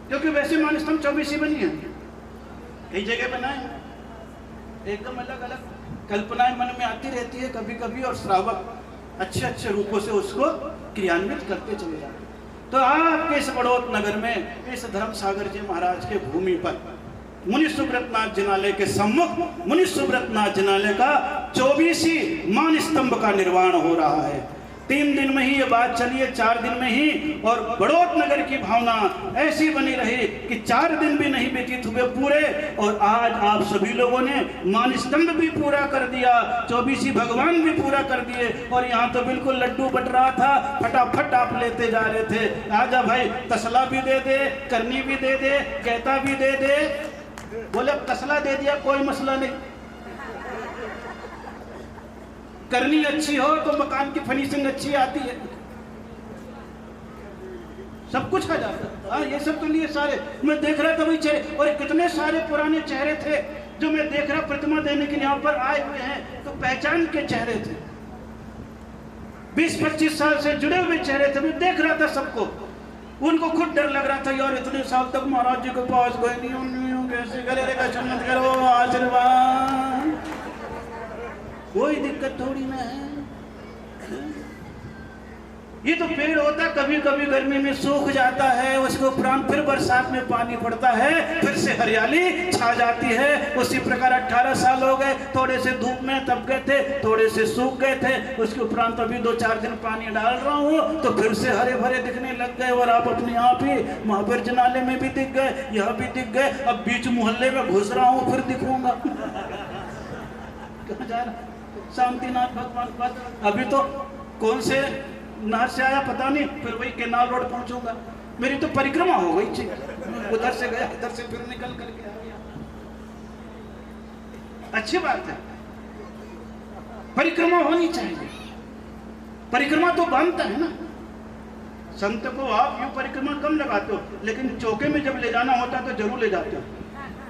क्योंकि वैसे मानस्तंभ 24 बनी है, कई जगह बनाए एकदम अलग अलग कल्पनाएं मन में आती रहती है कभी कभी, और श्रावक अच्छे अच्छे रूपों से उसको क्रियान्वित करते चले जाते। तो आपके इस बड़ौत नगर में इस धर्म सागर जी महाराज के भूमि पर मुनि सुब्रतनाथ जिनालय के सम्मुख मुनि सुब्रतनाथ जिनालय का 24 मान स्तंभ का निर्माण हो रहा है। 3 दिन में ही ये बात चली है, 4 दिन में ही, और बड़ौत नगर की भावना ऐसी बनी रही कि 4 दिन भी नहीं व्यतीत हुए पूरे, और आज आप सभी लोगों ने मान स्तंभ भी पूरा कर दिया, 24 भगवान भी पूरा कर दिए, और यहाँ तो बिल्कुल लड्डू बट रहा था, फटाफट आप लेते जा रहे थे। आजा भाई, तसला भी दे दे, करनी भी दे दे, कहता भी दे दे। बोले तसला दे दिया, कोई मसला नहीं, करनी अच्छी हो तो मकान की फिनिशिंग अच्छी आती है, सब कुछ आ जाता है। ये सब तो लिए सारे मैं देख रहा था वही चेहरे, और कितने सारे पुराने चेहरे थे जो मैं देख रहा, प्रतिमा देने के लिए यहाँ पर आए हुए हैं, तो पहचान के चेहरे थे, 20-25 साल से जुड़े हुए चेहरे थे। मैं देख रहा था सबको, उनको खुद डर लग रहा था, यार इतने साल तक महाराज जी के पास गए नहीं, कैसे करो, आशीर्वाद, कोई दिक्कत थोड़ी ना है। ये तो पेड़ होता, कभी कभी गर्मी में सूख जाता है, उसके उपरांत फिर बरसात में पानी पड़ता है, फिर से हरियाली छा जाती है। उसी प्रकार 18 साल हो गए, थोड़े से धूप में तप गए थे, थोड़े से सूख गए थे, उसके उपरांत अभी 2-4 दिन पानी डाल रहा हूँ तो फिर से हरे भरे दिखने लग गए, और आप अपने आप ही महावीर जिनालय में भी दिख गए, यहाँ भी दिख गए, अब बीच मोहल्ले में घुस रहा हूँ, फिर दिखूंगा। कहाँ जा रहा? शांतिनाथ भगवान के पास। अभी तो कौन से नहर से आया पता नहीं, फिर वही केनाल रोड पहुंचूंगा। मेरी तो परिक्रमा हो गई थी, उधर से गया इधर से फिर निकल करके आ गया। अच्छी बात है, परिक्रमा होनी चाहिए। परिक्रमा तो बांधता है ना। संत को आप यूं परिक्रमा कम लगाते हो, लेकिन चौके में जब ले जाना होता है तो जरूर ले जाते हो।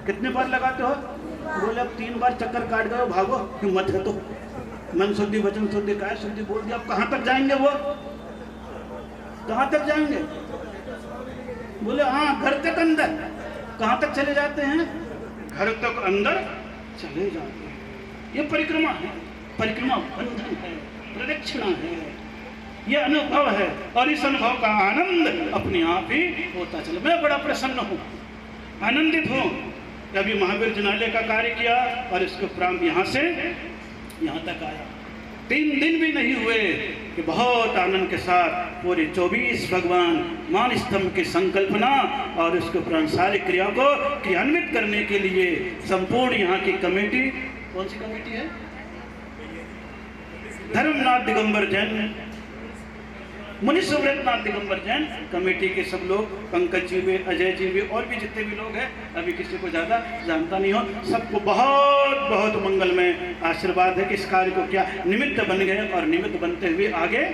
कितने बार लगाते हो? बोले अब 3 बार चक्कर काट गए, भागो, हिम्मत है तो। मन शुद्धि वचन शुद्धि काय शुद्धि बोल दिया। अब कहाँ तक जाएंगे वो? कहाँ तक जाएंगे? बोले हाँ घर तक अंदर। कहाँ तक चले जाते हैं? घर तक अंदर चले जाते हैं। ये परिक्रमा है, परिक्रमा बंधन है, प्रदक्षिणा है, ये अनुभव है। और इस अनुभव का आनंद अपने आप ही होता चले। मैं बड़ा प्रसन्न हूँ, आनंदित हूँ। अभी महावीर जिनालय का कार्य किया और इसके उपरांत यहाँ से यहाँ तक आया। 3 दिन भी नहीं हुए कि बहुत आनंद के साथ पूरे 24 भगवान मान स्तंभ की संकल्पना और उसके उपरांत सारी क्रिया को क्रियान्वित करने के लिए संपूर्ण यहाँ की कमेटी, कौन सी कमेटी है? धर्मनाथ दिगंबर जैन, मुनि सुव्रतनाथ दिगंबर जैन कमेटी के सब लोग, पंकज जी भी, अजय जी भी, और भी जितने भी लोग हैं, अभी किसी को ज़्यादा जानता नहीं हो, सबको बहुत बहुत मंगलमय आशीर्वाद है कि इस कार्य को क्या निमित्त बन गए और निमित्त बनते हुए आगे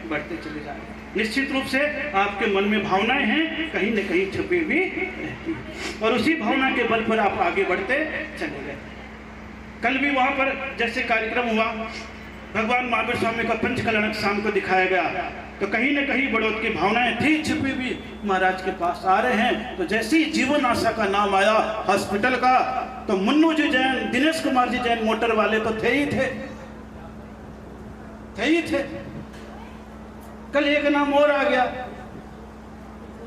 बढ़ते चले जाए। निश्चित रूप से आपके मन में भावनाएं हैं, कहीं न कहीं छुपी हुई रहती हैं, और उसी भावना के बल पर आप आगे बढ़ते चले गए। कल भी वहाँ पर जैसे कार्यक्रम हुआ, भगवान महावीर स्वामी का पंचकलनक शाम को दिखाया गया, तो कहीं न कहीं बड़ौत की भावनाएं थी छुपी हुई। महाराज के पास आ रहे हैं तो जैसे ही जीवन आशा का नाम आया हॉस्पिटल का, तो मुन्नू जी जैन, दिनेश कुमार जी जैन मोटर वाले तो थे ही थे। कल एक नाम और आ गया,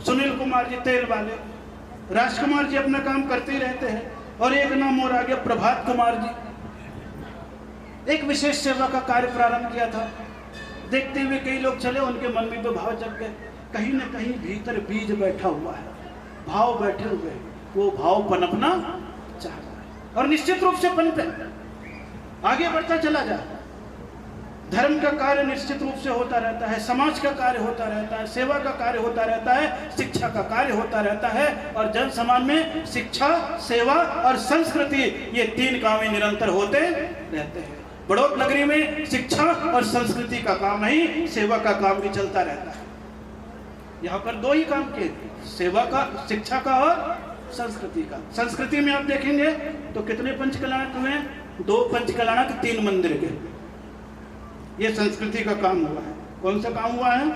सुनील कुमार जी तेल वाले, राजकुमार जी अपना काम करते ही रहते हैं, और एक नाम और आ गया प्रभात कुमार जी। एक विशेष सेवा का कार्य प्रारंभ किया था, देखते हुए कई लोग चले, उनके मन में तो भाव जग गए। कहीं न कहीं भीतर बीज बैठा हुआ है, भाव बैठे हुए, वो भाव पनपना चाह रहा है और निश्चित रूप से पनपे, आगे बढ़ता चला जाए। धर्म का कार्य निश्चित रूप से होता रहता है, समाज का कार्य होता रहता है, सेवा का कार्य होता रहता है, शिक्षा का कार्य होता रहता है, और जन समाज में शिक्षा, सेवा और संस्कृति, ये 3 काम निरंतर होते रहते हैं। बड़ौत नगरी में शिक्षा और संस्कृति का काम नहीं, सेवा का काम भी चलता रहता है। यहाँ पर 2 ही काम किए, सेवा का, शिक्षा का और संस्कृति का। संस्कृति में आप देखेंगे तो कितने पंचकलानक हुए? 2 पंचकलानक, 3 मंदिर के, ये संस्कृति का काम हुआ है। कौन सा काम हुआ है?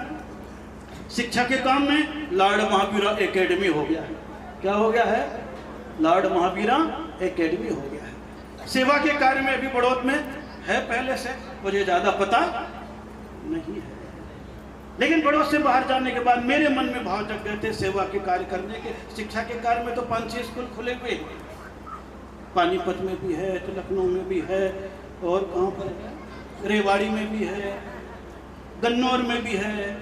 शिक्षा के काम में लॉर्ड महावीरा एकेडमी हो गया है। क्या हो गया है? लॉर्ड महावीरा एकेडमी हो गया है। सेवा के कार्य में अभी बड़ौत में है, पहले से मुझे ज़्यादा पता नहीं है, लेकिन बड़ौत से बाहर जाने के बाद मेरे मन में भाव जग गए थे सेवा के कार्य करने के। शिक्षा के कार्य में तो 5-6 स्कूल खुले हुए, पानीपत में भी है, तो लखनऊ में भी है, और कहाँ पर है, रेवाड़ी में भी है, गन्नौर में भी है,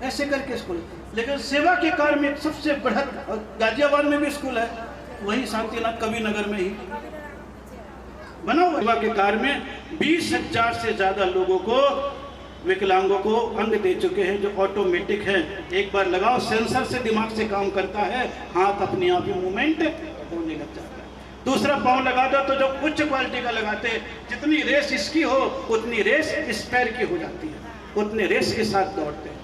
ऐसे करके स्कूल। लेकिन सेवा के कार्य में सबसे बढ़त गाजियाबाद में भी स्कूल है, वही शांतिनाथ कवि नगर में ही बना हुआ। सेवा के कार्य में 20,000 से ज़्यादा लोगों को, विकलांगों को अंग दे चुके हैं, जो ऑटोमेटिक है। एक बार लगाओ, सेंसर से दिमाग से काम करता है, हाथ अपने आप ही मूवमेंट होने लग जाता है। दूसरा पाँव लगा दो तो जो उच्च क्वालिटी का लगाते हैं, जितनी रेस इसकी हो उतनी रेस इस पैर की हो जाती है, उतने रेस के साथ दौड़ते हैं।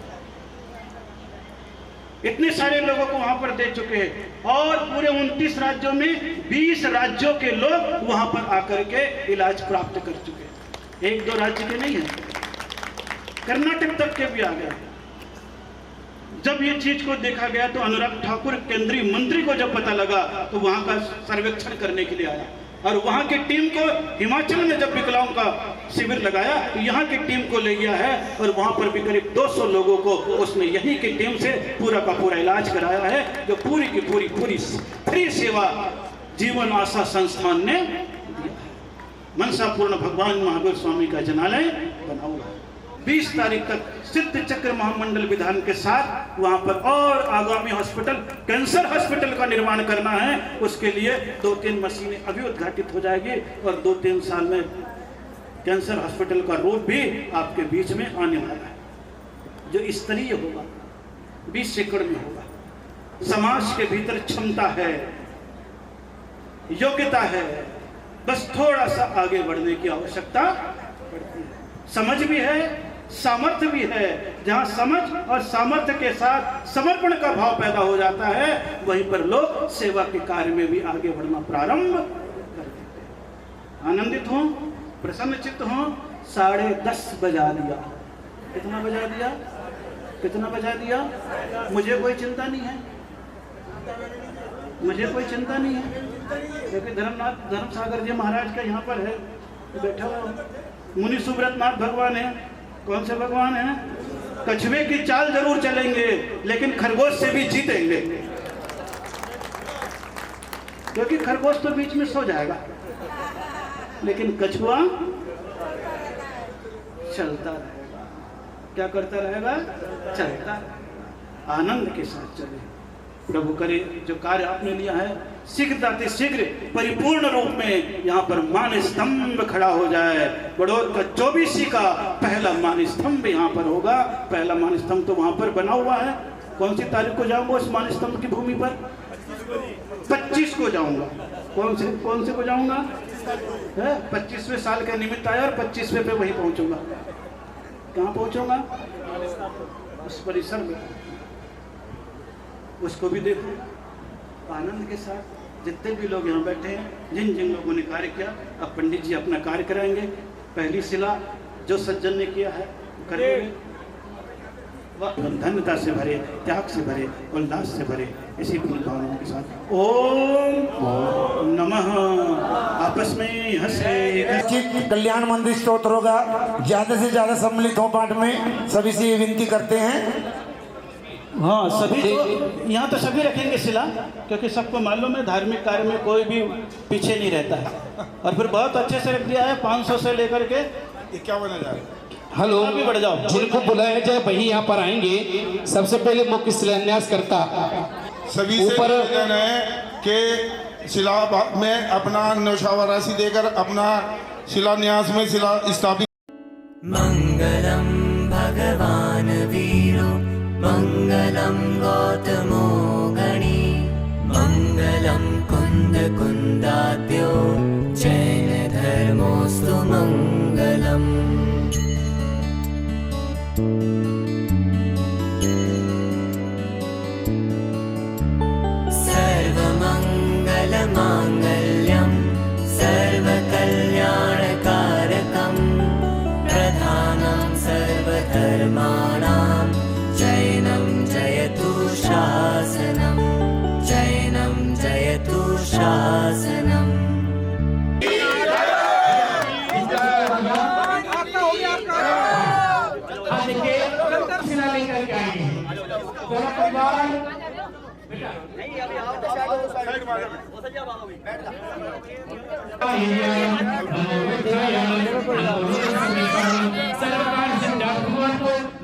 इतने सारे लोगों को वहां पर दे चुके हैं, और पूरे 29 राज्यों में 20 राज्यों के लोग वहां पर आकर के इलाज प्राप्त कर चुके हैं। 1-2 राज्य के नहीं है, कर्नाटक तक के भी आ गया। जब ये चीज को देखा गया तो अनुराग ठाकुर केंद्रीय मंत्री को जब पता लगा तो वहां का सर्वेक्षण करने के लिए आया, और वहां की टीम को हिमाचल में जब विकलांग का शिविर लगाया तो यहाँ की टीम को ले गया है, और वहां पर भी करीब 200 लोगों को उसने यही की टीम से पूरा का पूरा इलाज कराया है, जो पूरी की पूरी फ्री सेवा जीवन आशा संस्थान ने दिया है। मनसापूर्ण भगवान महावीर स्वामी का जिनालय बना हुआ है। 20 तारीख तक सिद्ध चक्र महामंडल विधान के साथ वहां पर और आगामी हॉस्पिटल, कैंसर हॉस्पिटल का निर्माण करना है। उसके लिए 2-3 मशीनें अभी उद्घाटित हो जाएगी, और 2-3 साल में कैंसर हॉस्पिटल का रूप भी आपके बीच में आने वाला है, जो स्तरीय होगा, 20 एकड़ में होगा। समाज के भीतर क्षमता है, योग्यता है, बस थोड़ा सा आगे बढ़ने की आवश्यकता पड़ती है। समझ भी है, सामर्थ्य भी है। जहां समझ और सामर्थ्य के साथ समर्पण का भाव पैदा हो जाता है, वहीं पर लोग सेवा के कार्य में भी आगे बढ़ना प्रारंभ कर देते हैं। आनंदित हों, प्रसन्न चित्त हों। 10:30 बजा दिया। कितना बजा दिया? कितना बजा दिया? मुझे कोई चिंता नहीं है, मुझे कोई चिंता नहीं है, क्योंकि धर्म सागर जी महाराज का यहाँ पर है बैठा हुआ मुनि सुब्रतनाथ भगवान है। कौन से भगवान है? कछुए की चाल जरूर चलेंगे, लेकिन खरगोश से भी जीतेंगे, क्योंकि खरगोश तो बीच में सो जाएगा, लेकिन कछुआ चलता रहेगा। क्या करता रहेगा? चलता रहेगा। आनंद के साथ चले। प्रभु करे जो कार्य आपने लिया है शीघ्र शीघ्र परिपूर्ण रूप में यहाँ पर मान स्तंभ खड़ा हो जाए। बड़ौद का 24 का पहला मान स्तंभ यहाँ पर होगा। पहला मान स्तंभ तो वहाँ पर बना हुआ है। कौन सी तारीख को जाऊंगा उस मान स्तंभ की भूमि पर? 25 को जाऊंगा। कौन से को जाऊंगा? 25वें साल के निमित्त आया और 25वें पे वहीं पहुंचूंगा। कहाँ पहुंचूंगा? उस परिसर में। उसको भी देखो आनंद के साथ। जितने भी लोग यहाँ बैठे हैं, जिन जिन लोगों ने कार्य किया, अब पंडित जी अपना कार्य कराएंगे। पहली शिला जो सज्जन ने किया है करेंगे। वह धन्यता से भरे, त्याग से भरे, उल्लास से भरे, इसी पूरी भावनाओं के साथ ओम नमः आपस में हंसे। कल्याण मंदिर स्तोत्र होगा, ज्यादा से ज्यादा सम्मिलित हो पाठ में, सभी से ये विनती करते हैं। हाँ, सभी तो यहाँ तो सभी रखेंगे शिला, क्योंकि सबको मालूम है धार्मिक कार्य में कोई भी पीछे नहीं रहता है। और फिर बहुत अच्छे से रख दिया है, 500 से लेकर के 51,000। हेलो, अभी बढ़ जाओ। जिनको बुलाया जाए वही यहाँ पर आएंगे। सबसे पहले मुख्य शिलान्यास करता सभी से निवेदन है कि शिला में अपना न्यौछावर राशि देकर अपना शिलान्यास में शिला स्थापित। मंगलम भगवान वीरो मंगलम गौतमो गणी मंगलम कुंद कुंदाद्यो जैन धर्मोस्तु मंगलम। सर्वमंगल मांगल्यम सर्वकल्याणकारकम प्रधानं सर्वधर्माणां जैनं जयतु शासनम् जैनं जयतु शासनम्।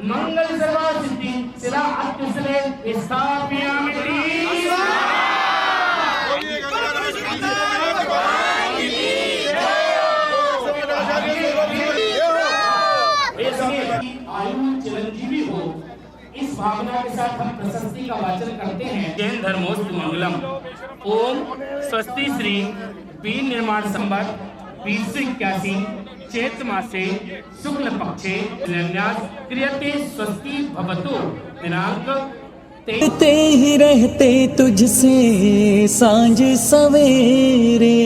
मंगल सर्वा सिद्धि शिला अत्युसले स्थापयामि। आयु चिरंजीवी हो, इस भावना के साथ हम प्रशस्ति का वाचन करते हैं। जैन धर्मोस्तु मंगलम। ओम स्वस्ति श्री पी निर्माण संवत 2081 चैत्र मासे शुक्ल पक्षे शिलान्यास क्रियते स्वस्ति भवतु। दिनांक ते ही रहते तुझसे सांझ सवेरे।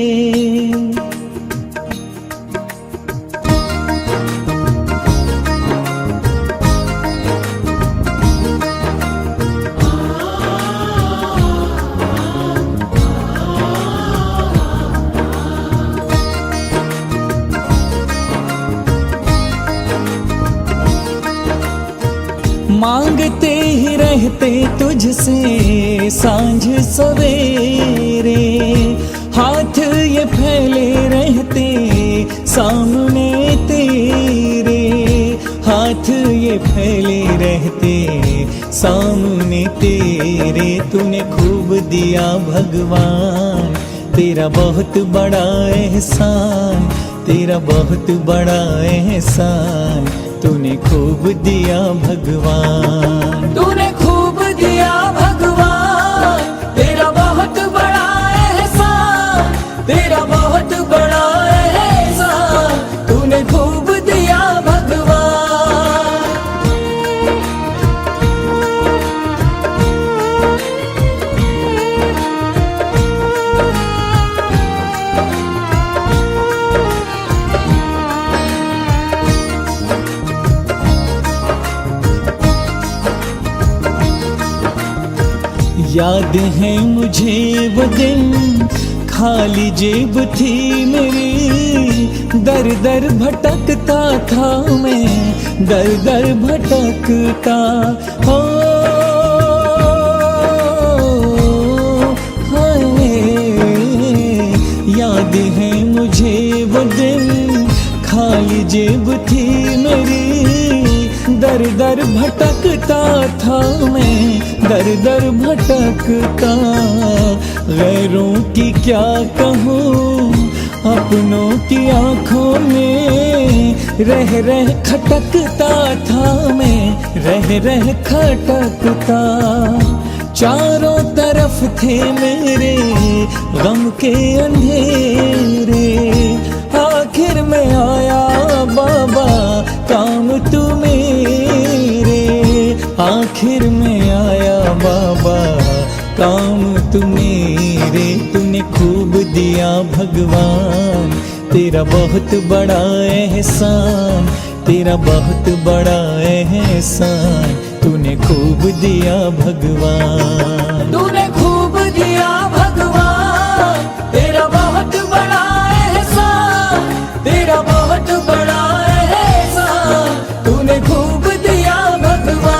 मांगते ही रहते तुझसे सांझ सवेरे। हाथ ये फैले रहते सामने तेरे। हाथ ये फैले रहते सामने तेरे। तूने खूब दिया भगवान, तेरा बहुत बड़ा एहसान। तेरा बहुत बड़ा एहसान तूने खूब दिया भगवान, तूने खूब दिया भगवान। तेरा बहुत बड़ा एहसान, तेरा बहुत बड़ा एहसान तूने खूब दिया भगवान। याद है मुझे वो दिन खाली जेब थी मेरी, दर दर भटकता था मैं, दर दर भटकता। हो हाय, याद है मुझे वो दिन खाली जेब थी मेरी, दर दर भटकता था मैं, दर दर भटकता। गैरों की क्या कहूँ, अपनों की आँखों में रह रह खटकता था मैं, रह रह खटकता। चारों तरफ थे मेरे गम के अंधेरे, आखिर में आया बाबा काम तू मेरे, आखिर में आया बाबा काम तू मेरे। तूने खूब दिया भगवान, तेरा बहुत बड़ा एहसान, तेरा बहुत बड़ा एहसान तूने खूब दिया भगवान, तूने खूब दिया भगवान। तेरा बहुत बड़ा एहसान, तेरा बहुत बड़ा एहसान तूने खूब दिया भगवान।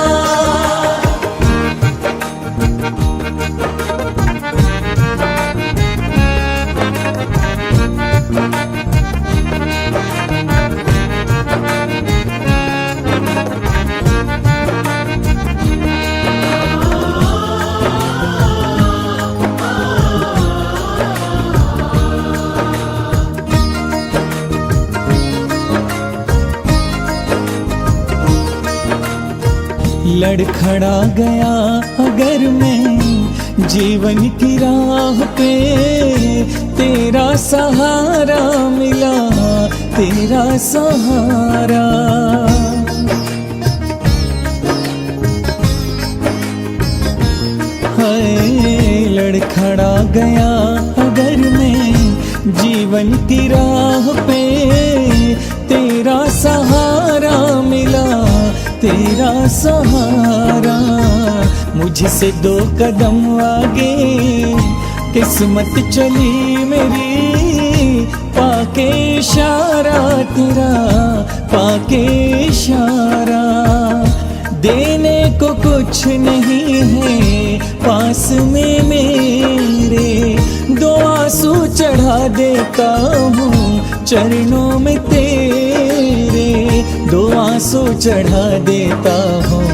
लड़खड़ा गया अगर मैं जीवन की राह पे, तेरा सहारा मिला, तेरा सहारा। हाय, लड़खड़ा गया अगर मैं जीवन की राह पे, तेरा सहारा मिला, तेरा सहारा। मुझसे दो कदम आगे किस्मत चली मेरी, पाके इशारा तेरा, पाके इशारा। देने को कुछ नहीं है पास में मेरे, दो आंसू चढ़ा देता हूँ चरणों में तेरे, दो आंसू चढ़ा देता हूँ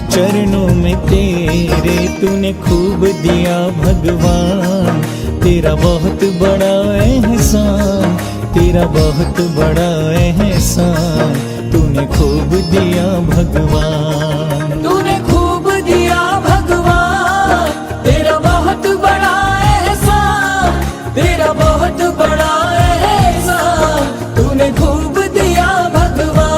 चरणों में तेरे। तूने खूब दिया भगवान, तेरा बहुत बड़ा एहसान, तेरा बहुत बड़ा एहसान तूने खूब दिया भगवान, तूने खूब दिया भगवान। तेरा बहुत बड़ा एहसान, तेरा बहुत बड़ा एहसान तूने खूब दिया भगवान।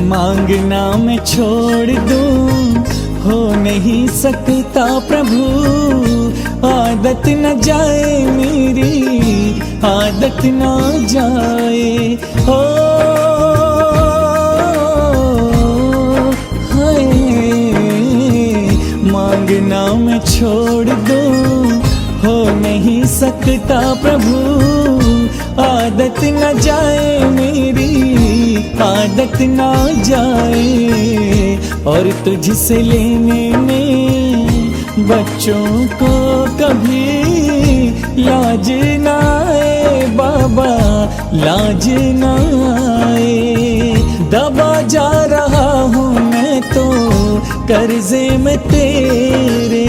मांगना मैं छोड़ दूं, हो नहीं सकता प्रभु, आदत न जाए मेरी, आदत न जाए। हो हाय, मांगना मैं छोड़ दूं, हो नहीं सकता प्रभु, आदत न जाए मेरी, आदत न जाए। और तुझसे लेने में बच्चों को कभी लाज ना आए बाबा, लाज ना आए। दबा जा रहा हूँ मैं तो कर्जे में तेरे,